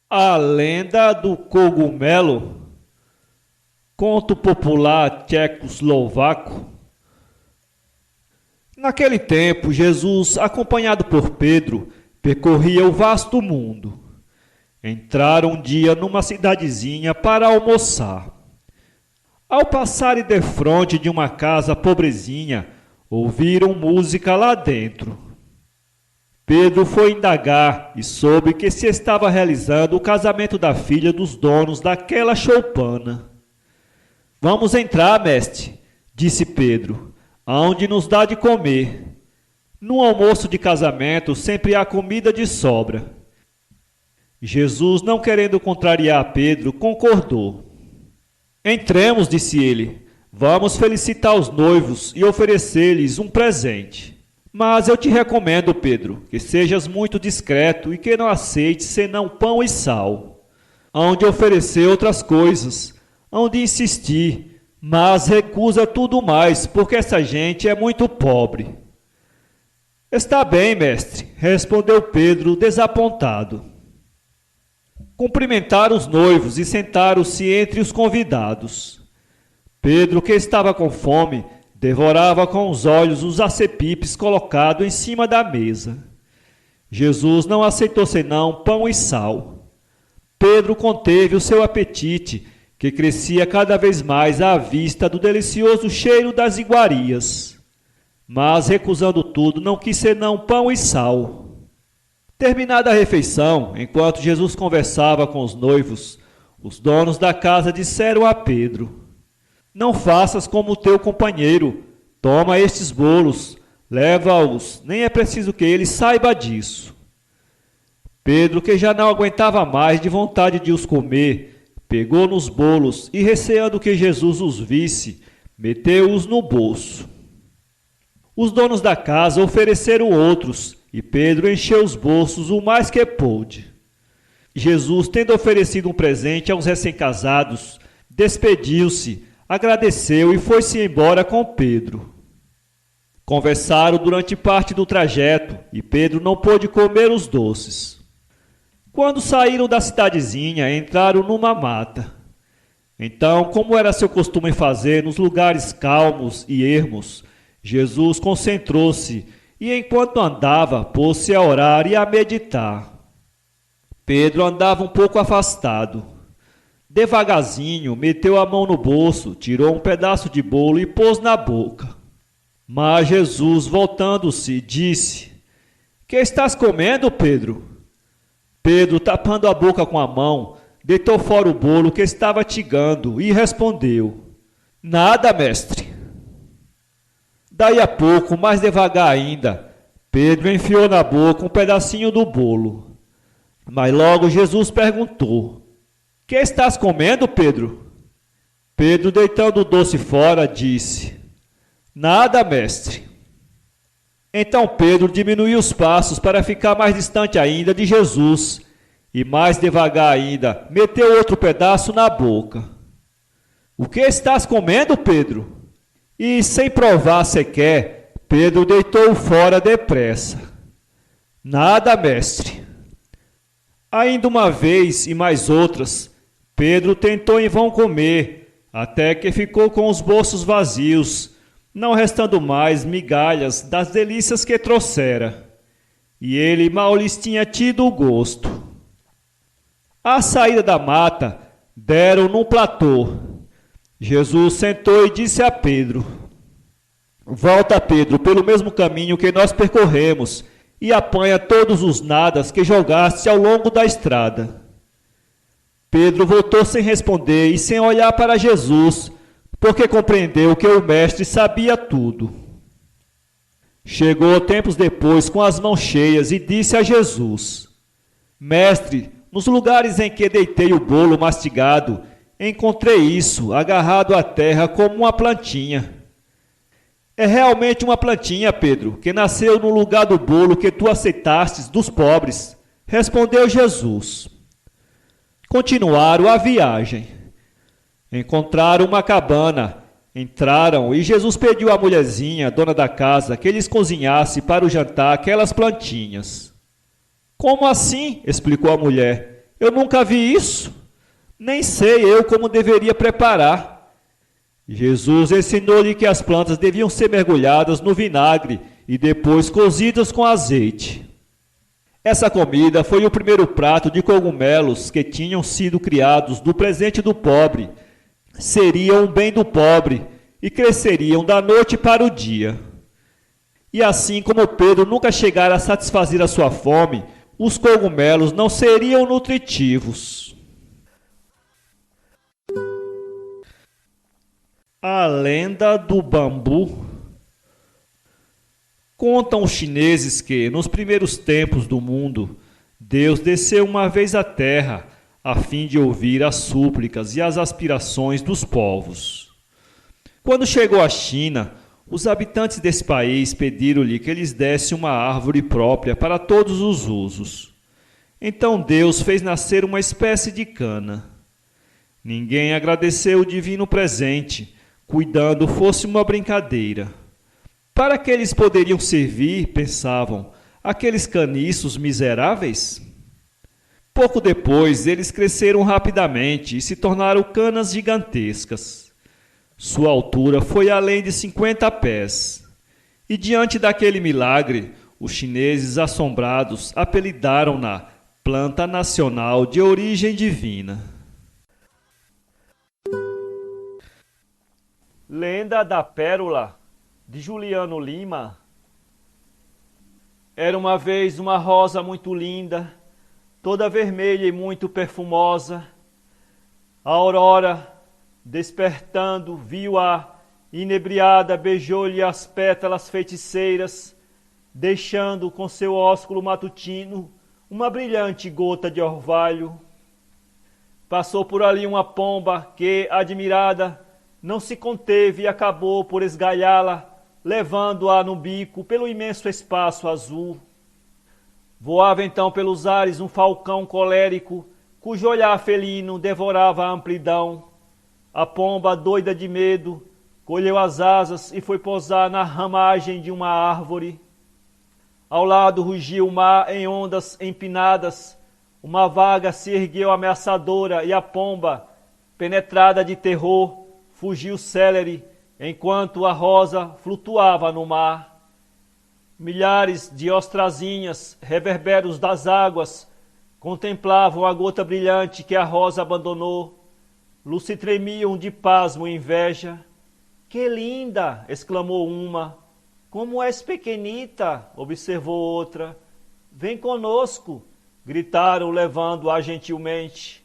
A lenda do cogumelo, conto popular tchecoslovaco. Naquele tempo, Jesus, acompanhado por Pedro, percorria o vasto mundo. Entraram um dia numa cidadezinha para almoçar. Ao passarem defronte de uma casa pobrezinha, ouviram música lá dentro. Pedro foi indagar e soube que se estava realizando o casamento da filha dos donos daquela choupana. Vamos entrar, mestre, disse Pedro, aonde nos dá de comer. No almoço de casamento sempre há comida de sobra. Jesus, não querendo contrariar Pedro, concordou. Entremos, disse ele, vamos felicitar os noivos e oferecer-lhes um presente. Mas eu te recomendo, Pedro, que sejas muito discreto e que não aceites senão pão e sal. Hão de oferecer outras coisas, hão de insistir, mas recusa tudo mais, porque essa gente é muito pobre. Está bem, mestre, respondeu Pedro, desapontado. Cumprimentaram os noivos e sentaram-se entre os convidados. Pedro, que estava com fome, devorava com os olhos os acepipes colocados em cima da mesa.
Jesus não aceitou senão pão e sal. Pedro conteve o seu apetite, que crescia cada vez mais à vista do delicioso cheiro das iguarias. Mas, recusando tudo, não quis senão pão e sal. Terminada a refeição, enquanto Jesus conversava com os noivos, os donos da casa disseram a Pedro: Não faças como o teu companheiro, toma estes bolos, leva-os, nem é preciso que ele saiba disso. Pedro, que já não aguentava mais de vontade de os comer, pegou nos bolos e, receando que Jesus os visse, meteu-os no bolso. Os donos da casa ofereceram outros, e Pedro encheu os bolsos o mais que pôde. Jesus, tendo oferecido um presente aos recém-casados, despediu-se, agradeceu e foi-se embora com Pedro. Conversaram durante parte do trajeto, e Pedro não pôde comer os doces. Quando saíram da cidadezinha, entraram numa mata. Então, como era seu costume fazer nos lugares calmos e ermos, Jesus concentrou-se e, enquanto andava, pôs-se a orar e a meditar. Pedro andava um pouco afastado. Devagarzinho, meteu a mão no bolso, tirou um pedaço de bolo e pôs na boca. Mas Jesus, voltando-se, disse: Que estás comendo, Pedro? Pedro, tapando a boca com a mão, deitou fora o bolo que estava tigando e respondeu: Nada, mestre. Daí a pouco, mais devagar ainda, Pedro enfiou na boca um pedacinho do bolo. Mas logo Jesus perguntou: Que estás comendo, Pedro? Pedro, deitando o doce fora, disse: Nada, mestre. Então Pedro diminuiu os passos para ficar mais distante ainda de Jesus e, mais devagar ainda, meteu outro pedaço na boca. O que estás comendo, Pedro? E, sem provar sequer, Pedro deitou-o fora depressa. Nada, mestre. Ainda uma vez e mais outras, Pedro tentou em vão comer, até que ficou com os bolsos vazios, não restando mais migalhas das delícias que trouxera. E ele mal lhes tinha tido o gosto. À saída da mata, deram num platô. Jesus sentou e disse a Pedro: Volta, Pedro, pelo mesmo caminho que nós percorremos, e apanha todos os nadas que jogaste ao longo da estrada. Pedro voltou sem responder e sem olhar para Jesus, porque compreendeu que o mestre sabia tudo. Chegou tempos depois com as mãos cheias e disse a Jesus: Mestre, nos lugares em que deitei o bolo mastigado, encontrei isso, agarrado à terra como uma plantinha. É realmente uma plantinha, Pedro, que nasceu no lugar do bolo que tu aceitastes dos pobres, respondeu Jesus. Continuaram a viagem. Encontraram uma cabana, entraram e Jesus pediu à mulherzinha, dona da casa, que lhes cozinhasse para o jantar aquelas plantinhas. Como assim? Explicou a mulher. Eu nunca vi isso. Nem sei eu como deveria preparar. Jesus ensinou-lhe que as plantas deviam ser mergulhadas no vinagre e depois cozidas com azeite. Essa comida foi o primeiro prato de cogumelos que tinham sido criados do presente do pobre. Seriam o bem do pobre e cresceriam da noite para o dia. E assim como Pedro nunca chegara a satisfazer a sua fome, os cogumelos não seriam nutritivos. A lenda do bambu. Contam os chineses que, nos primeiros tempos do mundo, Deus desceu uma vez à terra a fim de ouvir as súplicas e as aspirações dos povos. Quando chegou à China, os habitantes desse país pediram-lhe que lhes desse uma árvore própria para todos os usos. Então Deus fez nascer uma espécie de cana. Ninguém agradeceu o divino presente, cuidando fosse uma brincadeira. Para que eles poderiam servir, pensavam, aqueles caniços miseráveis? Pouco depois, eles cresceram rapidamente e se tornaram canas gigantescas. Sua altura foi além de 50 pés. E diante daquele milagre,
os chineses assombrados apelidaram-na planta nacional de origem divina.
Lenda da Pérola, de Juliano Lima. Era uma vez uma rosa muito linda, toda vermelha e muito perfumosa. A aurora, despertando, viu-a inebriada, beijou-lhe as pétalas feiticeiras, deixando com seu ósculo matutino uma brilhante gota de orvalho. Passou por ali uma pomba que, admirada, não se conteve e acabou por esgalhá-la, levando-a no bico pelo imenso espaço azul. Voava então pelos ares um falcão colérico, cujo olhar felino devorava a amplidão. A pomba, doida de medo, colheu as asas e foi pousar na ramagem de uma árvore. Ao lado rugiu o mar em ondas empinadas, uma vaga se ergueu ameaçadora e a pomba, penetrada de terror, fugiu célere, enquanto a rosa flutuava no mar. Milhares de ostrazinhas, reverberos das águas, contemplavam a gota brilhante que a rosa abandonou. Lucitremiam de pasmo e inveja. "Que linda!" exclamou uma. "Como és pequenita!" observou outra. "Vem conosco!" gritaram, levando-a gentilmente.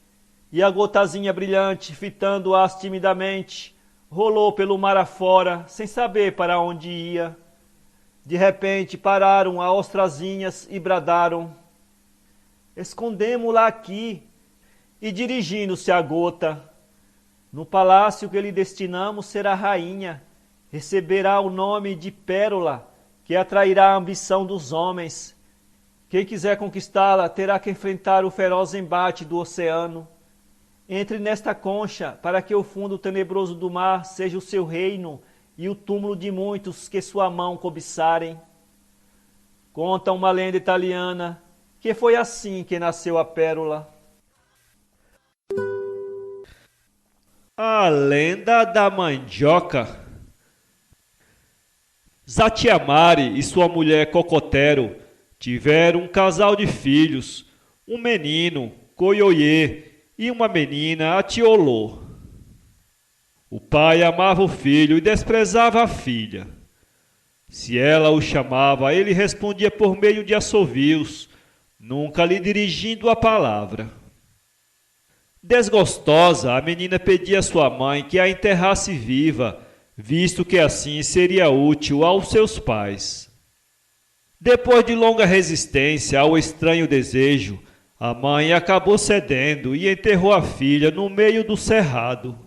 E a gotazinha brilhante, fitando-as timidamente, rolou pelo mar afora, sem saber para onde ia. De repente pararam as ostrazinhas e bradaram: "Escondemo-la aqui!" E dirigindo-se à gota: "No palácio que lhe destinamos será rainha, receberá o nome de Pérola, que atrairá a ambição dos homens. Quem quiser conquistá-la terá que enfrentar o feroz embate do oceano. Entre nesta concha, para que o fundo tenebroso do mar seja o seu reino e o túmulo de muitos que sua mão cobiçarem." Conta uma lenda italiana que foi assim que nasceu a pérola.
A lenda da mandioca. Zatiamari e sua mulher Cocotero tiveram um casal de filhos, um menino, Coioiê, e uma menina, Atiolô. O pai amava o filho e desprezava a filha. Se ela o chamava, ele respondia por meio de assovios, nunca lhe dirigindo a palavra. Desgostosa, a menina pedia à sua mãe que a enterrasse viva, visto que assim seria útil aos seus pais. Depois de longa resistência ao estranho desejo, a mãe acabou cedendo e enterrou a filha no meio do cerrado.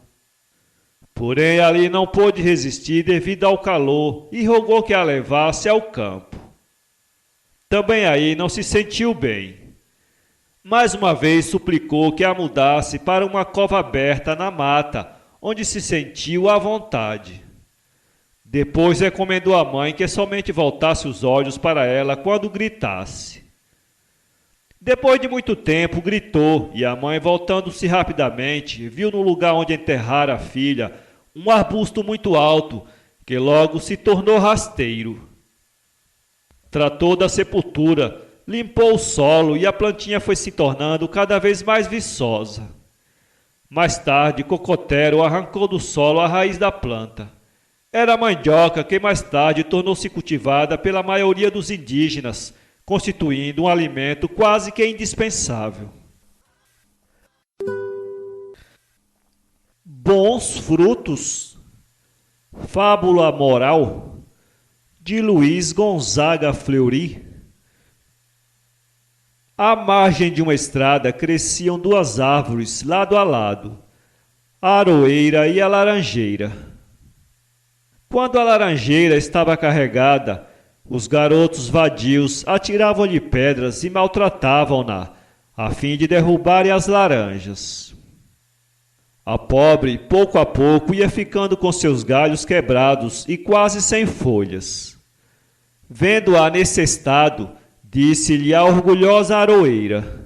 Porém, ali não pôde resistir devido ao calor e rogou que a levasse ao campo. Também aí não se sentiu bem. Mais uma vez suplicou que a mudasse para uma cova aberta na mata, onde se sentiu à vontade. Depois recomendou à mãe que somente voltasse os olhos para ela quando gritasse. Depois de muito tempo, gritou, e a mãe, voltando-se rapidamente, viu no lugar onde enterrara a filha um arbusto muito alto, que logo se tornou rasteiro. Tratou da sepultura, limpou o solo e a plantinha foi se tornando cada vez mais viçosa. Mais tarde, Cocotero arrancou do solo a raiz da planta. Era a mandioca que mais tarde tornou-se cultivada pela maioria dos indígenas, constituindo um alimento quase que indispensável. Bons frutos. Fábula moral de Luiz Gonzaga Fleury. À margem de uma estrada cresciam duas árvores lado a lado, a aroeira e a laranjeira. Quando a laranjeira estava carregada, os garotos vadios atiravam-lhe pedras e maltratavam-na, a fim de derrubarem as laranjas. A pobre, pouco a pouco, ia ficando com seus galhos quebrados e quase sem folhas. Vendo-a nesse estado, disse-lhe a orgulhosa aroeira: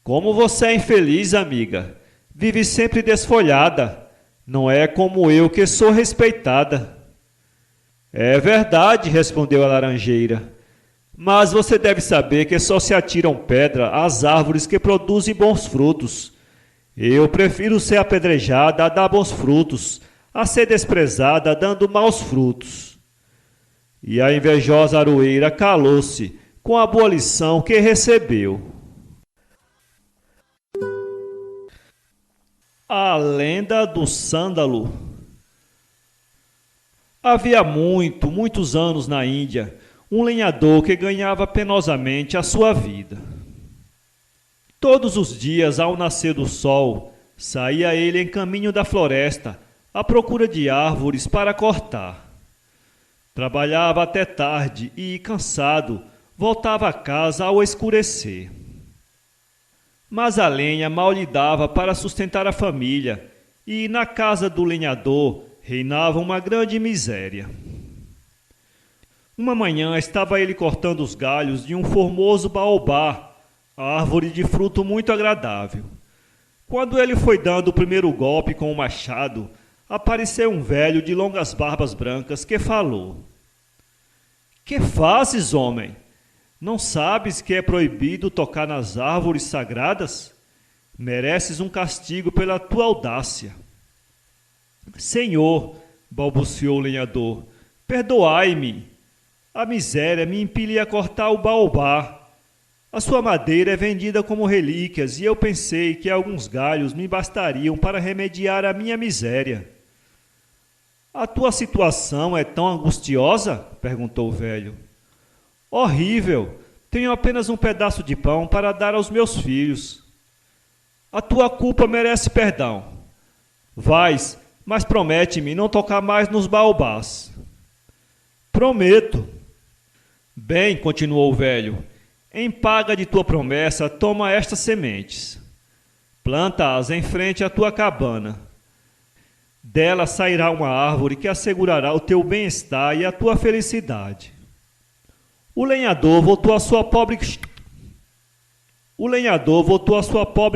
"Como você é infeliz, amiga! Vive sempre desfolhada. Não é como eu, que sou respeitada." "É verdade", respondeu a laranjeira.
Mas você deve saber que só se atiram pedra às árvores que produzem bons frutos. Eu prefiro ser apedrejada a dar bons frutos, a ser desprezada dando maus frutos. E a invejosa aroeira calou-se com a boa lição que recebeu. A lenda do sândalo. Havia muitos anos na Índia, um lenhador que ganhava penosamente a sua vida. Todos os dias, ao nascer do sol, saía ele em caminho da floresta, à procura de árvores para cortar. Trabalhava até tarde e, cansado, voltava a casa ao escurecer. Mas a lenha mal lhe dava para sustentar a família, e na casa do lenhador reinava uma grande miséria. Uma manhã estava ele cortando os galhos de um formoso baobá, árvore de fruto muito agradável. Quando ele foi dando o primeiro golpe com o machado, apareceu um velho de longas barbas brancas que falou: "Que fazes, homem? Não sabes que é proibido tocar nas árvores sagradas? Mereces um castigo pela tua audácia." "Senhor", balbuciou o lenhador, "perdoai-me. A miséria me impelia a cortar o baobá. A sua madeira é vendida como relíquias e eu pensei que alguns galhos me bastariam para remediar a minha miséria." "A tua situação é tão angustiosa?" perguntou o velho. "Horrível! Tenho apenas um pedaço de pão para dar aos meus filhos." "A tua culpa merece perdão. Vais, mas promete-me não tocar mais nos baobás." "Prometo." "Bem", continuou o velho, "em paga de tua promessa, toma estas sementes. Planta-as em frente à tua cabana. Dela sairá uma árvore que assegurará o teu bem-estar e a tua felicidade." O lenhador voltou à sua pobre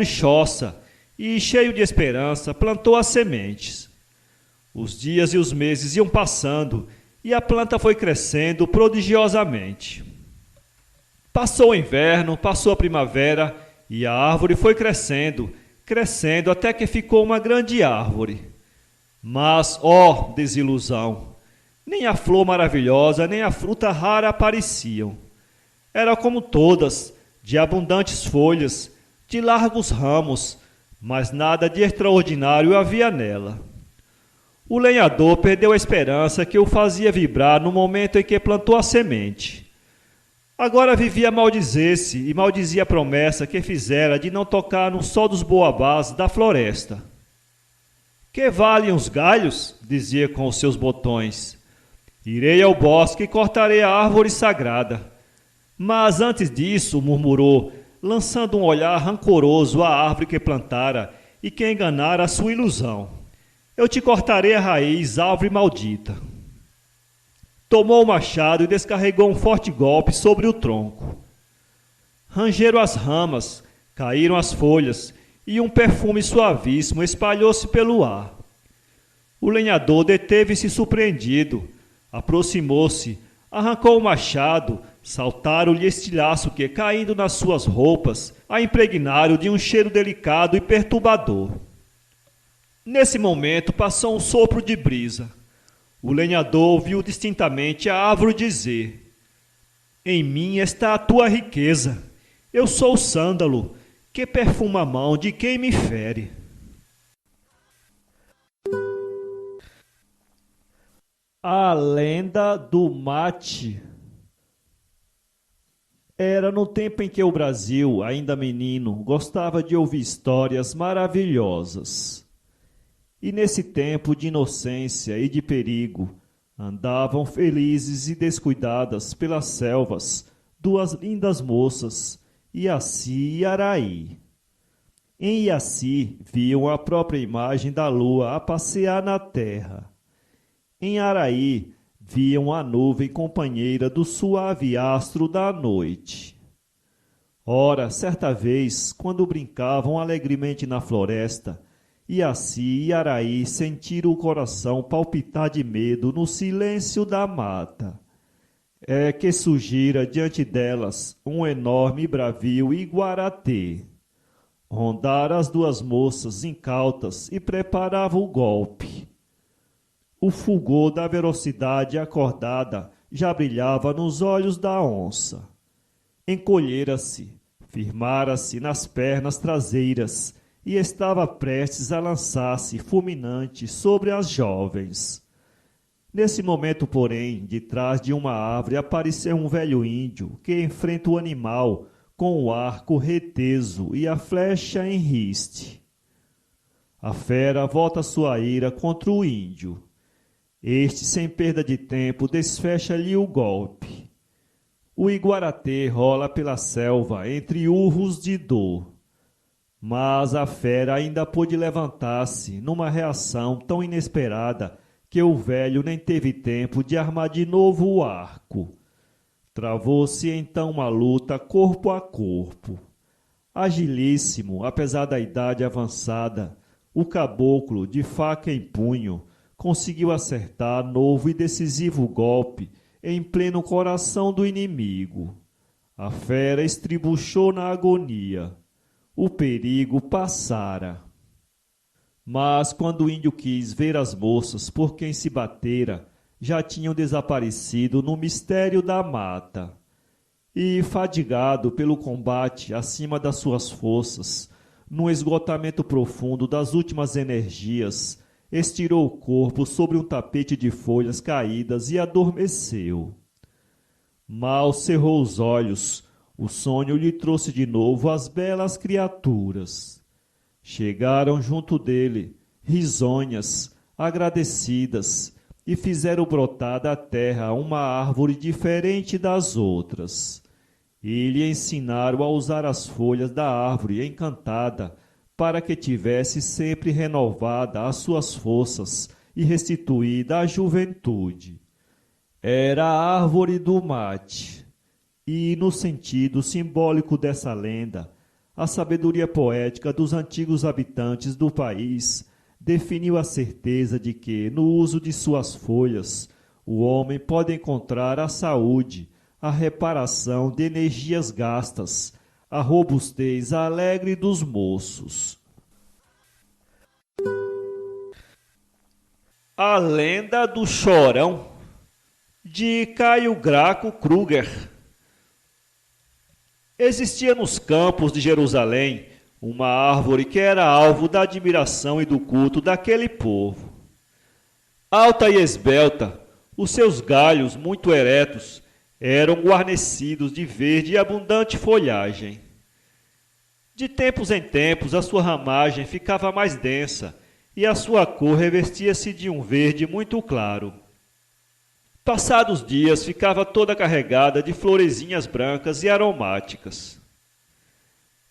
choça e, cheio de esperança, plantou as sementes. Os dias e os meses iam passando e a planta foi crescendo prodigiosamente. Passou o inverno, passou a primavera e a árvore foi crescendo, crescendo até que ficou uma grande árvore. Mas, ó desilusão! Nem a flor maravilhosa, nem a fruta rara apareciam. Era como todas, de abundantes folhas, de largos ramos, mas nada de extraordinário havia nela. O lenhador perdeu a esperança que o fazia vibrar no momento em que plantou a semente. Agora vivia a maldizer-se e maldizia a promessa que fizera de não tocar no sol dos boabás da floresta. "Que valem os galhos?" dizia com os seus botões. "Irei ao bosque e cortarei a árvore sagrada." Mas antes disso, murmurou, lançando um olhar rancoroso à árvore que plantara e que enganara a sua ilusão: "Eu te cortarei a raiz, árvore maldita." Tomou o machado e descarregou um forte golpe sobre o tronco. Rangeram as ramas, caíram as folhas e um perfume suavíssimo espalhou-se pelo ar. O lenhador deteve-se surpreendido, aproximou-se, arrancou o machado, saltaram-lhe estilhaço que, caindo nas suas roupas, a impregnaram de um cheiro delicado e perturbador. Nesse momento passou um sopro de brisa. O lenhador ouviu distintamente a árvore dizer: "Em mim está a tua riqueza. Eu sou o sândalo, que perfuma a mão de quem me fere." A lenda do mate. Era no tempo em que o Brasil, ainda menino, gostava de ouvir histórias maravilhosas. E nesse tempo de inocência e de perigo, andavam felizes e descuidadas pelas selvas duas lindas moças, Iaci e Araí. Em Iaci viam a própria imagem da lua a passear na terra. Em Araí viam a nuvem companheira do suave astro da noite. Ora, certa vez, quando brincavam alegremente na floresta, Iaci e Araí sentiram o coração palpitar de medo no silêncio da mata.
é que surgira diante delas um enorme bravio iguaratê. Rondara as duas moças incautas e preparava o golpe. O fulgor da velocidade acordada já brilhava nos olhos da onça. Encolhera-se, firmara-se nas pernas traseiras e estava prestes a lançar-se fulminante sobre as jovens. Nesse momento, porém, de trás de uma árvore apareceu um velho índio que enfrenta o animal com o arco reteso e a flecha em riste. A fera volta sua ira contra o índio. Este, sem perda de tempo, desfecha-lhe o golpe. O iguaratê rola pela selva entre urros de dor. Mas a fera ainda pôde levantar-se numa reação tão inesperada que o velho nem teve tempo de armar de novo o arco. Travou-se então uma luta corpo a corpo. Agilíssimo, apesar da idade avançada, o caboclo, de faca em punho, conseguiu acertar novo e decisivo golpe em pleno coração do inimigo. A fera estribuchou na agonia. O perigo passara. Mas quando o índio quis ver as moças por quem se batera, já tinham desaparecido no mistério da mata. E, fadigado pelo combate acima das suas forças, num esgotamento profundo das últimas energias, estirou o corpo sobre um tapete de folhas caídas e adormeceu. Mal cerrou os olhos, o sonho lhe trouxe de novo as belas criaturas. Chegaram junto dele, risonhas, agradecidas, e fizeram brotar da terra uma árvore diferente das outras. E lhe ensinaram a usar as folhas da árvore encantada, para que tivesse sempre renovada as suas forças e restituída a juventude. Era a árvore do mate. E, no sentido simbólico dessa lenda, a sabedoria poética dos antigos habitantes do país definiu a certeza de que, no uso de suas folhas, o homem pode encontrar a saúde, a reparação de energias gastas, a robustez alegre dos moços.
A lenda do Chorão, de Caio Graco Kruger. Existia nos campos de Jerusalém uma árvore que era alvo da admiração e do culto daquele povo. Alta e esbelta, os seus galhos muito eretos eram guarnecidos de verde e abundante folhagem. De tempos em tempos a sua ramagem ficava mais densa e a sua cor revestia-se de um verde muito claro. Passados dias ficava toda carregada de florezinhas brancas e aromáticas.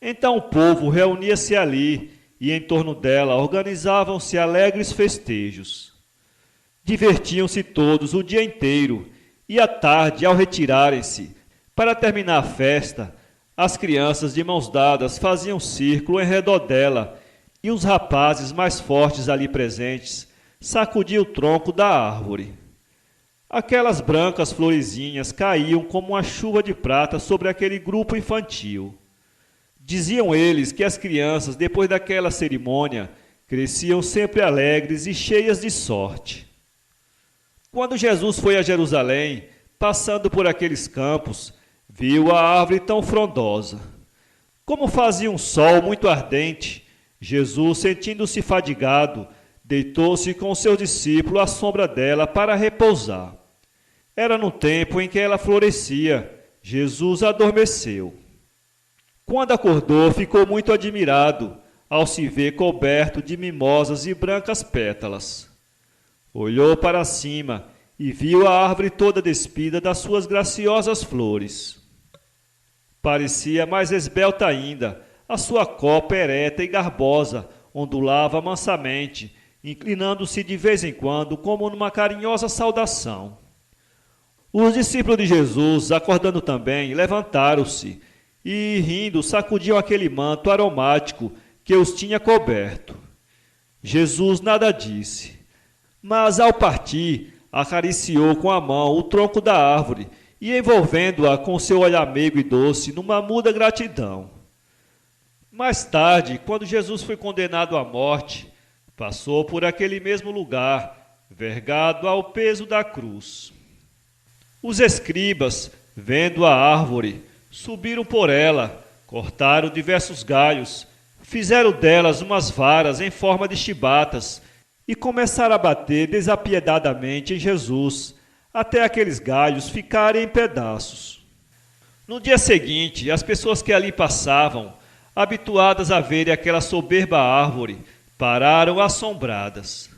Então o povo reunia-se ali e em torno dela organizavam-se alegres festejos. Divertiam-se todos o dia inteiro e à tarde, ao retirarem-se, para terminar a festa, as crianças de mãos dadas faziam círculo em redor dela e os rapazes mais fortes ali presentes sacudiam o tronco da árvore. Aquelas brancas florezinhas caíam como uma chuva de prata sobre aquele grupo infantil. Diziam eles que as crianças, depois daquela cerimônia, cresciam sempre alegres e cheias de sorte. Quando Jesus foi a Jerusalém, passando por aqueles campos, viu a árvore tão frondosa. Como fazia um sol muito ardente, Jesus, sentindo-se fadigado, deitou-se com seus discípulos à sombra dela para repousar. Era no tempo em que ela florescia. Jesus adormeceu. Quando acordou, ficou muito admirado ao se ver coberto de mimosas e brancas pétalas. Olhou para cima e viu a árvore toda despida das suas graciosas flores. Parecia mais esbelta ainda, a sua copa ereta e garbosa ondulava mansamente, inclinando-se de vez em quando como numa carinhosa saudação. Os discípulos de Jesus, acordando também, levantaram-se e, rindo, sacudiam aquele manto aromático que os tinha coberto. Jesus nada disse, mas ao partir, acariciou com a mão o tronco da árvore e envolvendo-a com seu olhar meigo e doce numa muda gratidão. Mais tarde, quando Jesus foi condenado à morte, passou por aquele mesmo lugar, vergado ao peso da cruz. Os escribas, vendo a árvore, subiram por ela, cortaram diversos galhos, fizeram delas umas varas em forma de chibatas e começaram a bater desapiedadamente em Jesus, até aqueles galhos ficarem em pedaços. No dia seguinte, as pessoas que ali passavam, habituadas a verem aquela soberba árvore, pararam assombradas.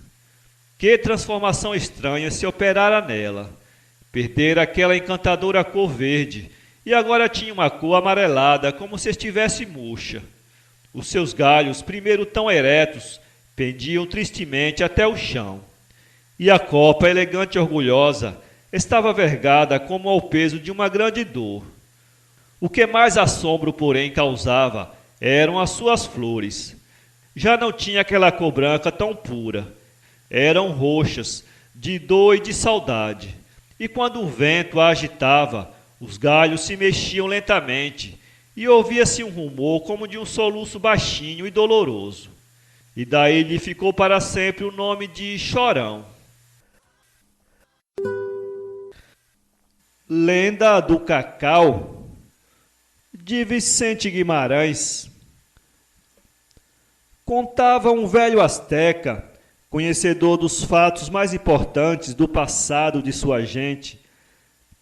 Que transformação estranha se operara nela! Perdera aquela encantadora cor verde e agora tinha uma cor amarelada, como se estivesse murcha. Os seus galhos, primeiro tão eretos, pendiam tristemente até o chão. E a copa, elegante e orgulhosa, estava vergada como ao peso de uma grande dor. O que mais assombro, porém, causava eram as suas flores. Já não tinha aquela cor branca tão pura. Eram roxas, de dor e de saudade. E quando o vento a agitava, os galhos se mexiam lentamente, e ouvia-se um rumor como de um soluço baixinho e doloroso. E daí lhe ficou para sempre o nome de Chorão. Lenda do Cacau, de Vicente Guimarães. Contava um velho asteca, conhecedor dos fatos mais importantes do passado de sua gente,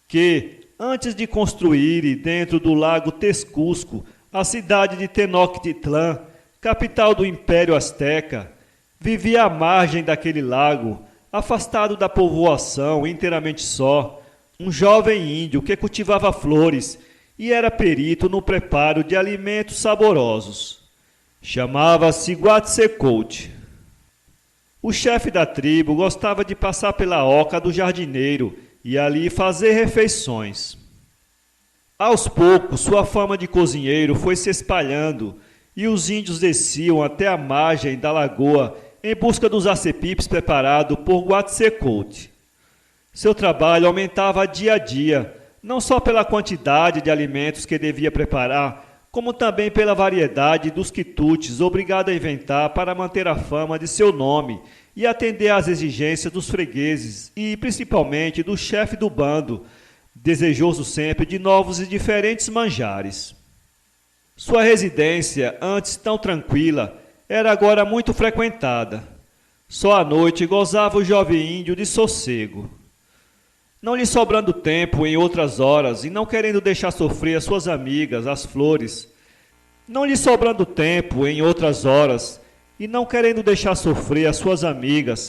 que, antes de construírem dentro do lago Texcusco a cidade de Tenochtitlan, capital do Império Azteca, vivia à margem daquele lago, afastado da povoação, inteiramente só, um jovem índio que cultivava flores e era perito no preparo de alimentos saborosos. Chamava-se Quetzalcoatl. O chefe da tribo gostava de passar pela oca do jardineiro e ali fazer refeições. Aos poucos, sua fama de cozinheiro foi se espalhando e os índios desciam até a margem da lagoa em busca dos acepipes preparados por Quetzalcoatl. Seu trabalho aumentava dia a dia, não só pela quantidade de alimentos que devia preparar, como também pela variedade dos quitutes obrigado a inventar para manter a fama de seu nome e atender às exigências dos fregueses e, principalmente, do chefe do bando, desejoso sempre de novos e diferentes manjares. Sua residência, antes tão tranquila, era agora muito frequentada. Só à noite gozava o jovem índio de sossego. Não lhe sobrando tempo em outras horas e não querendo deixar sofrer as suas amigas,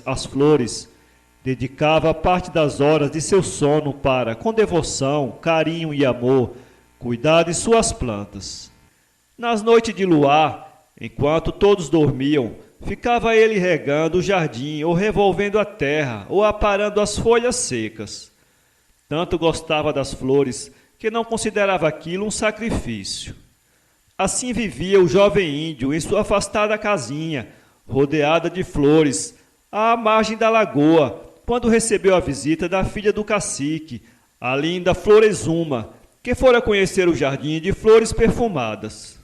as flores, dedicava parte das horas de seu sono para, com devoção, carinho e amor, cuidar de suas plantas. Nas noites de luar, enquanto todos dormiam, ficava ele regando o jardim ou revolvendo a terra ou aparando as folhas secas. Tanto gostava das flores que não considerava aquilo um sacrifício. Assim vivia o jovem índio em sua afastada casinha, rodeada de flores, à margem da lagoa, quando recebeu a visita da filha do cacique, a linda Florezuma, que fora conhecer o jardim de flores perfumadas.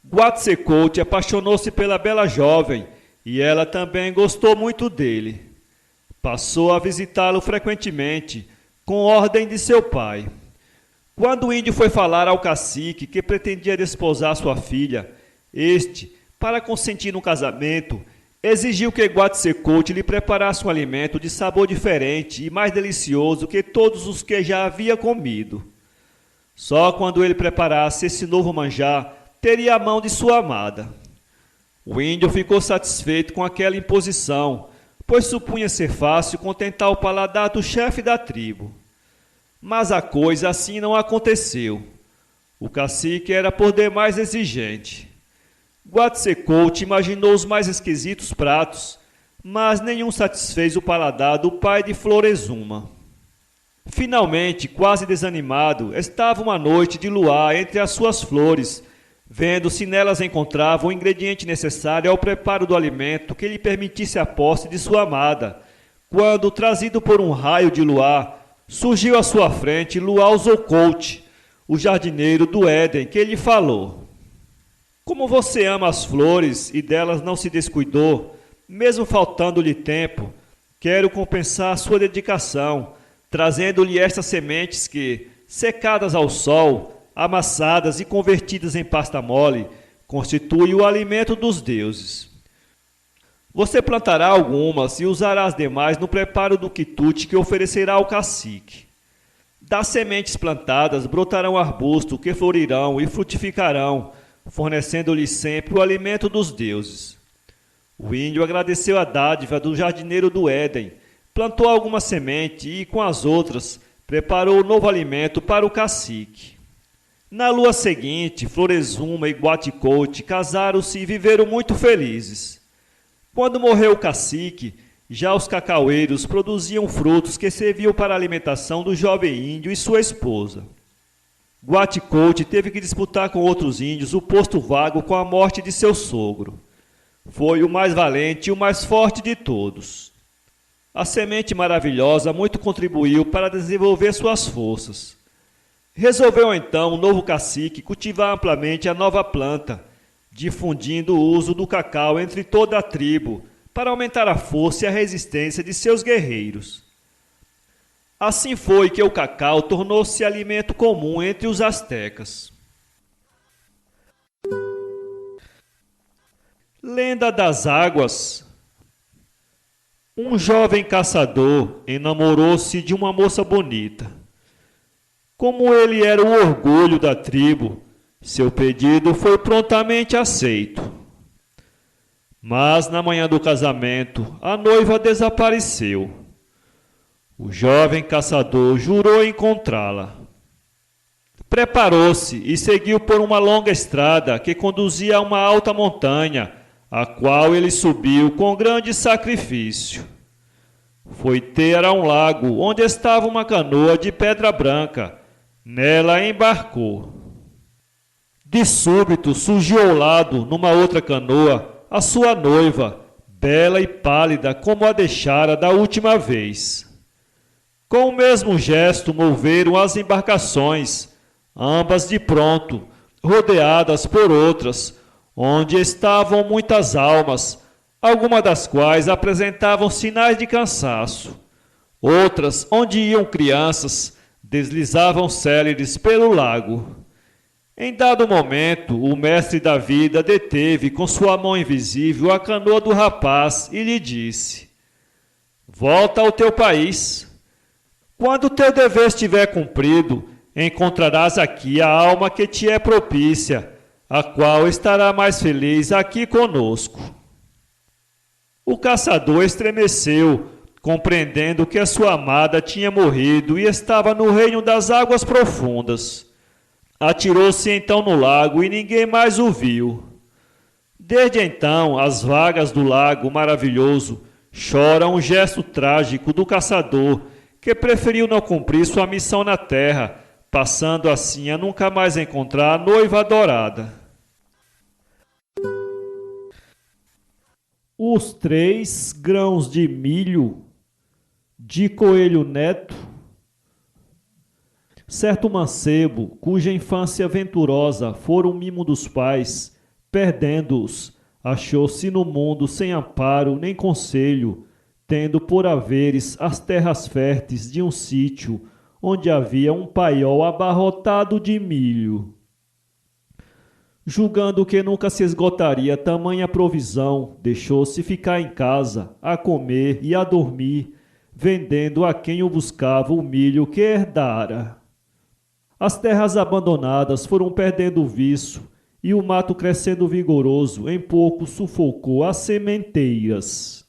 Quetzalcoatl apaixonou-se pela bela jovem e ela também gostou muito dele. Passou a visitá-lo frequentemente, com ordem de seu pai. Quando o índio foi falar ao cacique que pretendia desposar sua filha, este, para consentir no casamento, exigiu que Quetzalcoatl lhe preparasse um alimento de sabor diferente e mais delicioso que todos os que já havia comido. Só quando ele preparasse esse novo manjar, teria a mão de sua amada. O índio ficou satisfeito com aquela imposição, pois supunha ser fácil contentar o paladar do chefe da tribo. Mas a coisa assim não aconteceu. O cacique era por demais exigente. Quetzalcoatl imaginou os mais esquisitos pratos, mas nenhum satisfez o paladar do pai de Florezuma. Finalmente, quase desanimado, estava uma noite de luar entre as suas flores, vendo se nelas encontrava o ingrediente necessário ao preparo do alimento que lhe permitisse a posse de sua amada, quando, trazido por um raio de luar, surgiu à sua frente Luau Zoukout, o jardineiro do Éden, que lhe falou: como você ama as flores e delas não se descuidou, mesmo faltando-lhe tempo, quero compensar sua dedicação, trazendo-lhe estas sementes que, secadas ao sol, amassadas e convertidas em pasta mole, constituem o alimento dos deuses. Você plantará algumas e usará as demais no preparo do quitute que oferecerá ao cacique. Das sementes plantadas brotarão arbustos que florirão e frutificarão, fornecendo-lhe sempre o alimento dos deuses. O índio agradeceu a dádiva do jardineiro do Éden, plantou alguma semente e, com as outras, preparou o novo alimento para o cacique. Na lua seguinte, Florezuma e Guaticote casaram-se e viveram muito felizes. Quando morreu o cacique, já os cacaueiros produziam frutos que serviam para a alimentação do jovem índio e sua esposa. Guaticote teve que disputar com outros índios o posto vago com a morte de seu sogro. Foi o mais valente e o mais forte de todos. A semente maravilhosa muito contribuiu para desenvolver suas forças. Resolveu então o novo cacique cultivar amplamente a nova planta, difundindo o uso do cacau entre toda a tribo, para aumentar a força e a resistência de seus guerreiros. Assim foi que o cacau tornou-se alimento comum entre os astecas. Lenda das águas. Um jovem caçador enamorou-se de uma moça bonita. Como ele era o orgulho da tribo, seu pedido foi prontamente aceito. Mas na manhã do casamento, a noiva desapareceu. O jovem caçador jurou encontrá-la. Preparou-se e seguiu por uma longa estrada que conduzia a uma alta montanha, a qual ele subiu com grande sacrifício. Foi ter a um lago onde estava uma canoa de pedra branca. Nela embarcou. De súbito surgiu ao lado, numa outra canoa, a sua noiva, bela e pálida como a deixara da última vez. Com o mesmo gesto moveram as embarcações, ambas de pronto, rodeadas por outras, onde estavam muitas almas, algumas das quais apresentavam sinais de cansaço. Outras, onde iam crianças, deslizavam céleres pelo lago. Em dado momento, o mestre da vida deteve com sua mão invisível a canoa do rapaz e lhe disse: volta ao teu país. Quando teu dever estiver cumprido, encontrarás aqui a alma que te é propícia, a qual estará mais feliz aqui conosco. O caçador estremeceu, compreendendo que a sua amada tinha morrido e estava no reino das águas profundas. Atirou-se então no lago e ninguém mais o viu. Desde então, as vagas do lago maravilhoso choram o gesto trágico do caçador, que preferiu não cumprir sua missão na terra, passando assim a nunca mais encontrar a noiva adorada. Os 3 grãos de milho de Coelho Neto. Certo mancebo, cuja infância venturosa fora o mimo dos pais, perdendo-os, achou-se no mundo sem amparo nem conselho, tendo por haveres as terras férteis de um sítio, onde havia um paiol abarrotado de milho. Julgando que nunca se esgotaria tamanha provisão, deixou-se ficar em casa, a comer e a dormir, vendendo a quem o buscava o milho que herdara. As terras abandonadas foram perdendo o viço, e o mato crescendo vigoroso em pouco sufocou as sementeiras.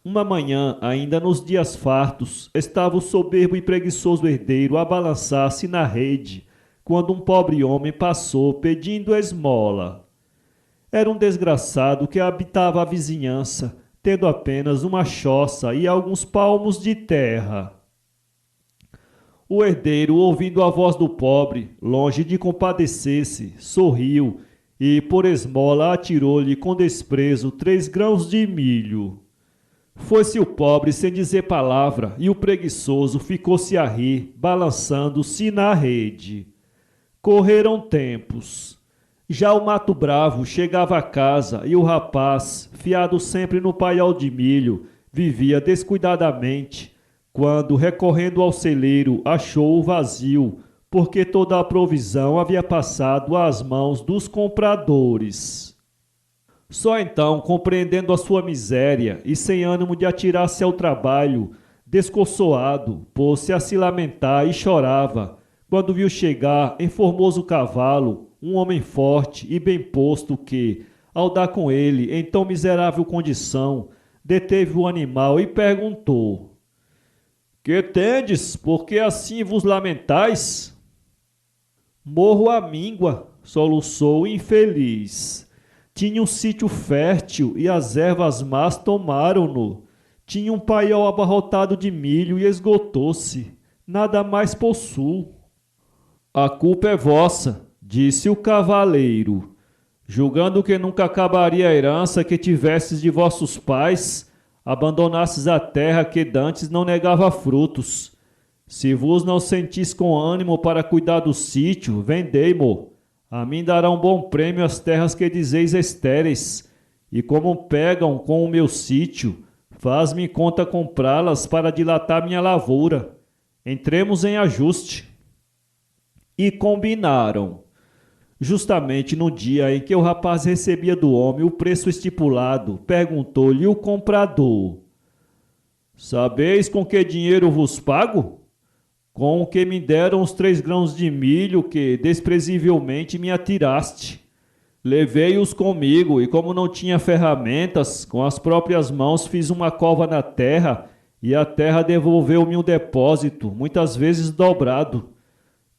Uma manhã, ainda nos dias fartos, estava o soberbo e preguiçoso herdeiro a balançar-se na rede, quando um pobre homem passou pedindo esmola. Era um desgraçado que habitava a vizinhança, tendo apenas uma choça e alguns palmos de terra. O herdeiro, ouvindo a voz do pobre, longe de compadecer-se, sorriu e, por esmola, atirou-lhe com desprezo 3 grãos de milho.
Foi-se o pobre sem dizer palavra, e o preguiçoso ficou-se a rir, balançando-se na rede. Correram tempos. Já o mato bravo chegava a casa e o rapaz, fiado sempre no paiol de milho, vivia descuidadamente, quando, recorrendo ao celeiro, achou-o vazio, porque toda a provisão havia passado às mãos dos compradores. Só então, compreendendo a sua miséria e sem ânimo de atirar-se ao trabalho, desconsolado, pôs-se a se lamentar e chorava, quando viu chegar em formoso cavalo um homem forte e bem posto que, ao dar com ele em tão miserável condição, deteve o animal e perguntou: Que tendes, porque assim vos lamentais? Morro à míngua, soluçou o infeliz. Tinha um sítio fértil e as ervas más tomaram-no. Tinha um paiol abarrotado de milho e esgotou-se. Nada mais possuo. A culpa é vossa, disse o cavaleiro. Julgando que nunca acabaria a herança que tivesses de vossos pais, abandonasses a terra que dantes não negava frutos. Se vos não sentis com ânimo para cuidar do sítio, vendei-mo. A mim dará um bom prêmio as terras que dizeis estéreis, e como pegam com o meu sítio, faz-me conta comprá-las para dilatar minha lavoura. Entremos em ajuste. E combinaram. Justamente no dia em que o rapaz recebia do homem o preço estipulado, perguntou-lhe o comprador: Sabeis com que dinheiro vos pago? Com o que me deram os 3 grãos de milho que desprezivelmente me atiraste. Levei-os comigo e, como não tinha ferramentas, com as próprias mãos fiz uma cova na terra e a terra devolveu-me um depósito, muitas vezes dobrado.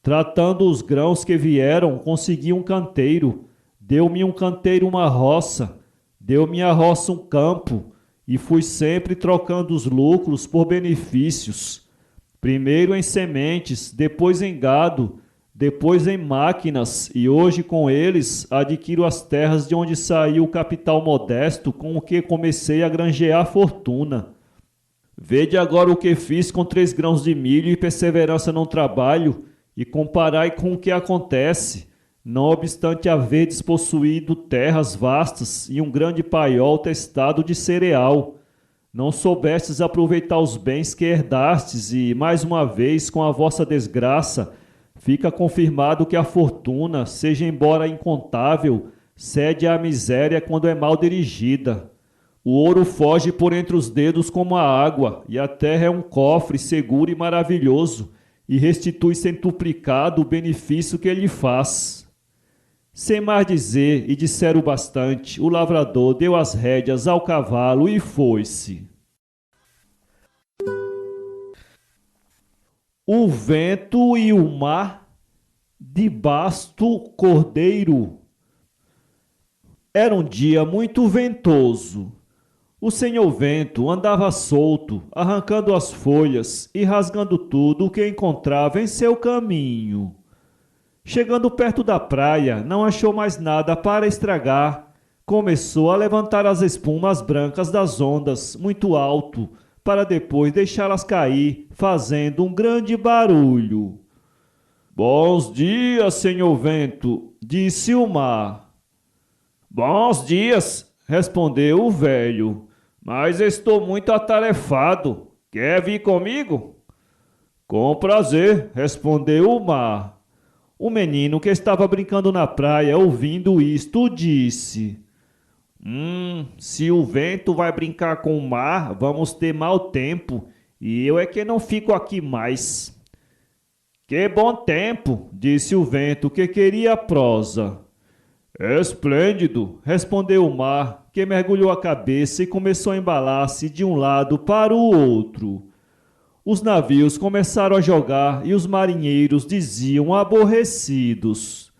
Tratando os grãos que vieram, consegui um canteiro. Deu-me um canteiro uma roça, deu-me a roça um campo, e fui sempre trocando os lucros por benefícios. Primeiro em sementes, depois em gado, depois em máquinas, e hoje com eles adquiro as terras de onde saiu o capital modesto com o que comecei a granjear fortuna. Vede agora o que fiz com 3 grãos de milho e perseverança no trabalho, e comparai com o que acontece, não obstante haverdes possuído terras vastas e um grande paiol testado de cereal. Não soubestes aproveitar os bens que herdastes e, mais uma vez, com a vossa desgraça, fica confirmado que a fortuna, seja embora incontável, cede à miséria quando é mal dirigida. O ouro foge por entre os dedos como a água, e a terra é um cofre seguro e maravilhoso, e restitui centuplicado o benefício que lhe faz. Sem mais dizer, e disser o bastante, o lavrador deu as rédeas ao cavalo e foi-se. O vento e o mar de basto cordeiro. Era um dia muito ventoso. O senhor vento andava solto, arrancando as folhas e rasgando tudo o que encontrava em seu caminho. Chegando perto da praia, não achou mais nada para estragar. Começou a levantar as espumas brancas das ondas muito alto, para depois deixá-las cair, fazendo um grande barulho. Bons dias, senhor vento, disse o mar. Bons dias, respondeu o velho. Mas estou muito atarefado. Quer vir comigo? Com prazer, respondeu o mar. O menino que estava brincando na praia, ouvindo isto, disse: se o vento vai brincar com o mar, vamos ter mau tempo, e eu é que não fico aqui mais. Que bom tempo, disse o vento, que queria prosa. Esplêndido, respondeu o mar, que mergulhou a cabeça e começou a embalar-se de um lado para o outro. Os navios começaram a jogar e os marinheiros diziam aborrecidos: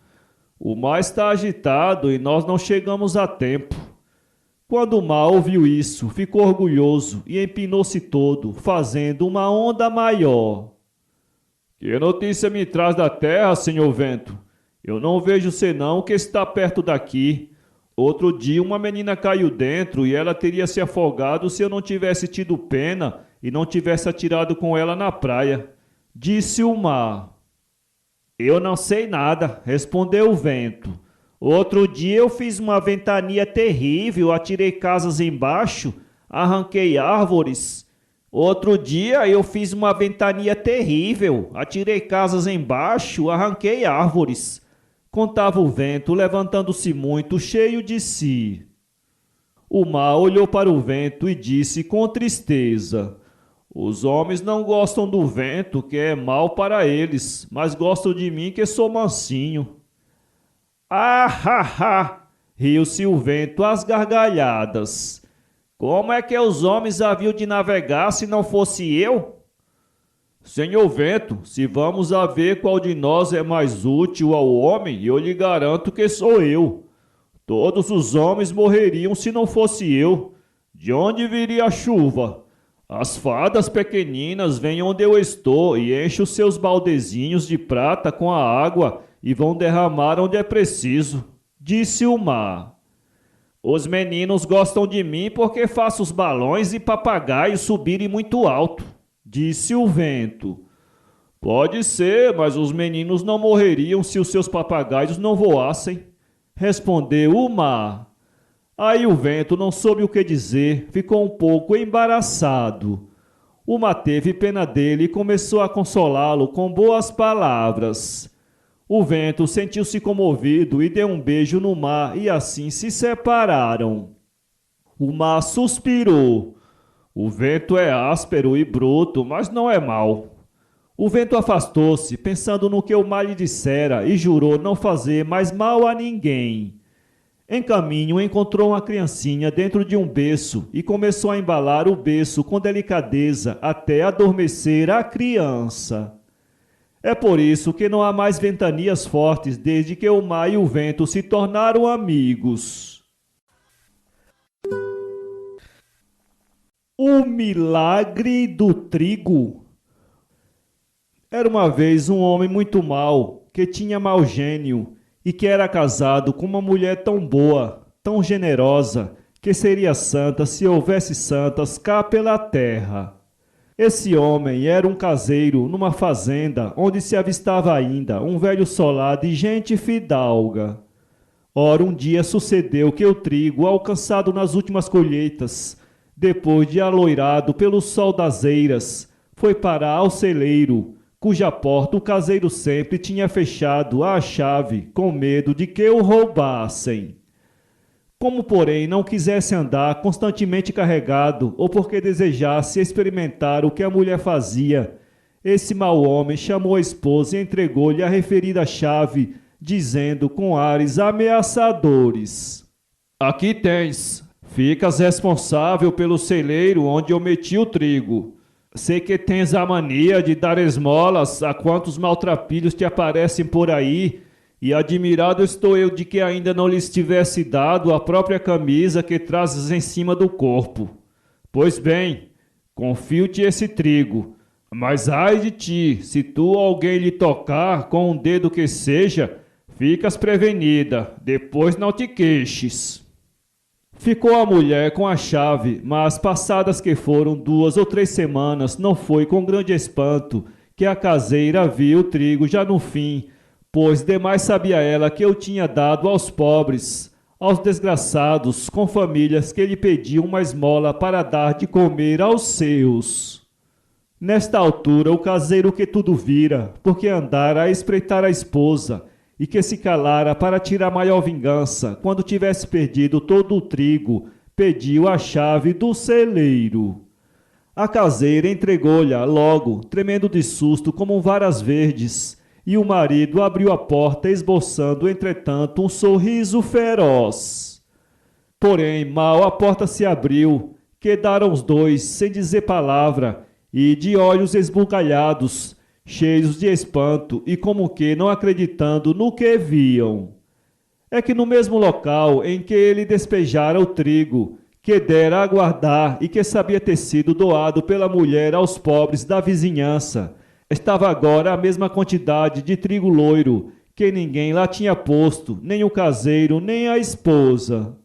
O mar está agitado e nós não chegamos a tempo. Quando o mar ouviu isso, ficou orgulhoso e empinou-se todo, fazendo uma onda maior. Que notícia me traz da terra, senhor vento? Eu não vejo senão o que está perto daqui. Outro dia uma menina caiu dentro e ela teria se afogado se eu não tivesse tido pena e não tivesse atirado com ela na praia. Disse o mar. Eu não sei nada, respondeu o vento. Outro dia eu fiz uma ventania terrível, atirei casas embaixo, arranquei árvores. Outro dia eu fiz uma ventania terrível, atirei casas embaixo, arranquei árvores. Contava o vento, levantando-se muito, cheio de si. O mar olhou para o vento e disse com tristeza: Os homens não gostam do vento, que é mau para eles, mas gostam de mim, que sou mansinho. Ah, ha, ha! Riu-se o vento às gargalhadas. Como é que os homens haviam de navegar se não fosse eu? Senhor vento, se vamos a ver qual de nós é mais útil ao homem, eu lhe garanto que sou eu. Todos os homens morreriam se não fosse eu. De onde viria a chuva? As fadas pequeninas vêm onde eu estou e enchem os seus baldezinhos de prata com a água e vão derramar onde é preciso, disse o mar. Os meninos gostam de mim porque faço os balões e papagaios subirem muito alto, disse o vento. Pode ser, mas os meninos não morreriam se os seus papagaios não voassem, respondeu o mar. Aí o vento não soube o que dizer, ficou um pouco embaraçado. O mar teve pena dele e começou a consolá-lo com boas palavras. O vento sentiu-se comovido e deu um beijo no mar e assim se separaram. O mar suspirou. O vento é áspero e bruto, mas não é mau. O vento afastou-se, pensando no que o mar lhe dissera, e jurou não fazer mais mal a ninguém. Em caminho encontrou uma criancinha dentro de um berço e começou a embalar o berço com delicadeza até adormecer a criança. É por isso que não há mais ventanias fortes desde que o mar e o vento se tornaram amigos. O milagre do trigo. Era uma vez um homem muito mau, que tinha mau gênio e que era casado com uma mulher tão boa, tão generosa, que seria santa se houvesse santas cá pela terra. Esse homem era um caseiro numa fazenda onde se avistava ainda um velho solar de gente fidalga. Ora, um dia sucedeu que o trigo, alcançado nas últimas colheitas, depois de aloirado pelo sol das eiras, foi parar ao celeiro, cuja porta o caseiro sempre tinha fechado à chave, com medo de que o roubassem. Como, porém, não quisesse andar constantemente carregado ou porque desejasse experimentar o que a mulher fazia, esse mau homem chamou a esposa e entregou-lhe a referida chave, dizendo com ares ameaçadores: Aqui tens, ficas responsável pelo celeiro onde eu meti o trigo. Sei que tens a mania de dar esmolas a quantos maltrapilhos te aparecem por aí, e admirado estou eu de que ainda não lhes tivesse dado a própria camisa que trazes em cima do corpo. Pois bem, confio-te esse trigo, mas ai de ti, se tu alguém lhe tocar com um dedo que seja, ficas prevenida, depois não te queixes. Ficou a mulher com a chave, mas passadas que foram 2 ou 3 semanas, não foi com grande espanto que a caseira viu o trigo já no fim, pois demais sabia ela que eu tinha dado aos pobres, aos desgraçados, com famílias que lhe pediam uma esmola para dar de comer aos seus. Nesta altura o caseiro que tudo vira, porque andara a espreitar a esposa, e que se calara para tirar maior vingança, quando tivesse perdido todo o trigo, pediu a chave do celeiro. A caseira entregou-lhe logo, tremendo de susto como varas verdes, e o marido abriu a porta, esboçando, entretanto, um sorriso feroz. Porém, mal a porta se abriu, quedaram os dois, sem dizer palavra, e de olhos esbugalhados, cheios de espanto e como que não acreditando no que viam. É que no mesmo local em que ele despejara o trigo, que dera a guardar e que sabia ter sido doado pela mulher aos pobres da vizinhança, estava agora a mesma quantidade de trigo loiro, que ninguém lá tinha posto, nem o caseiro, nem a esposa.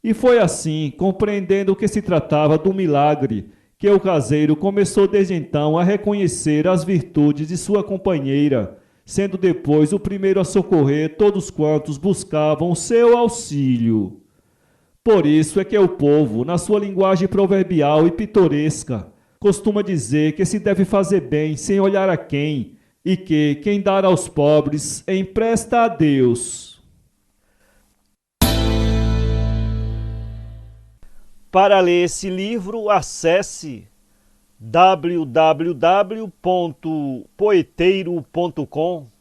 E foi assim, compreendendo que se tratava do milagre, que o caseiro começou desde então a reconhecer as virtudes de sua companheira, sendo depois o primeiro a socorrer todos quantos buscavam o seu auxílio. Por isso é que o povo, na sua linguagem proverbial e pitoresca, costuma dizer que se deve fazer bem sem olhar a quem, e que quem dar aos pobres empresta a Deus.
Para ler esse livro, acesse www.poeteiro.com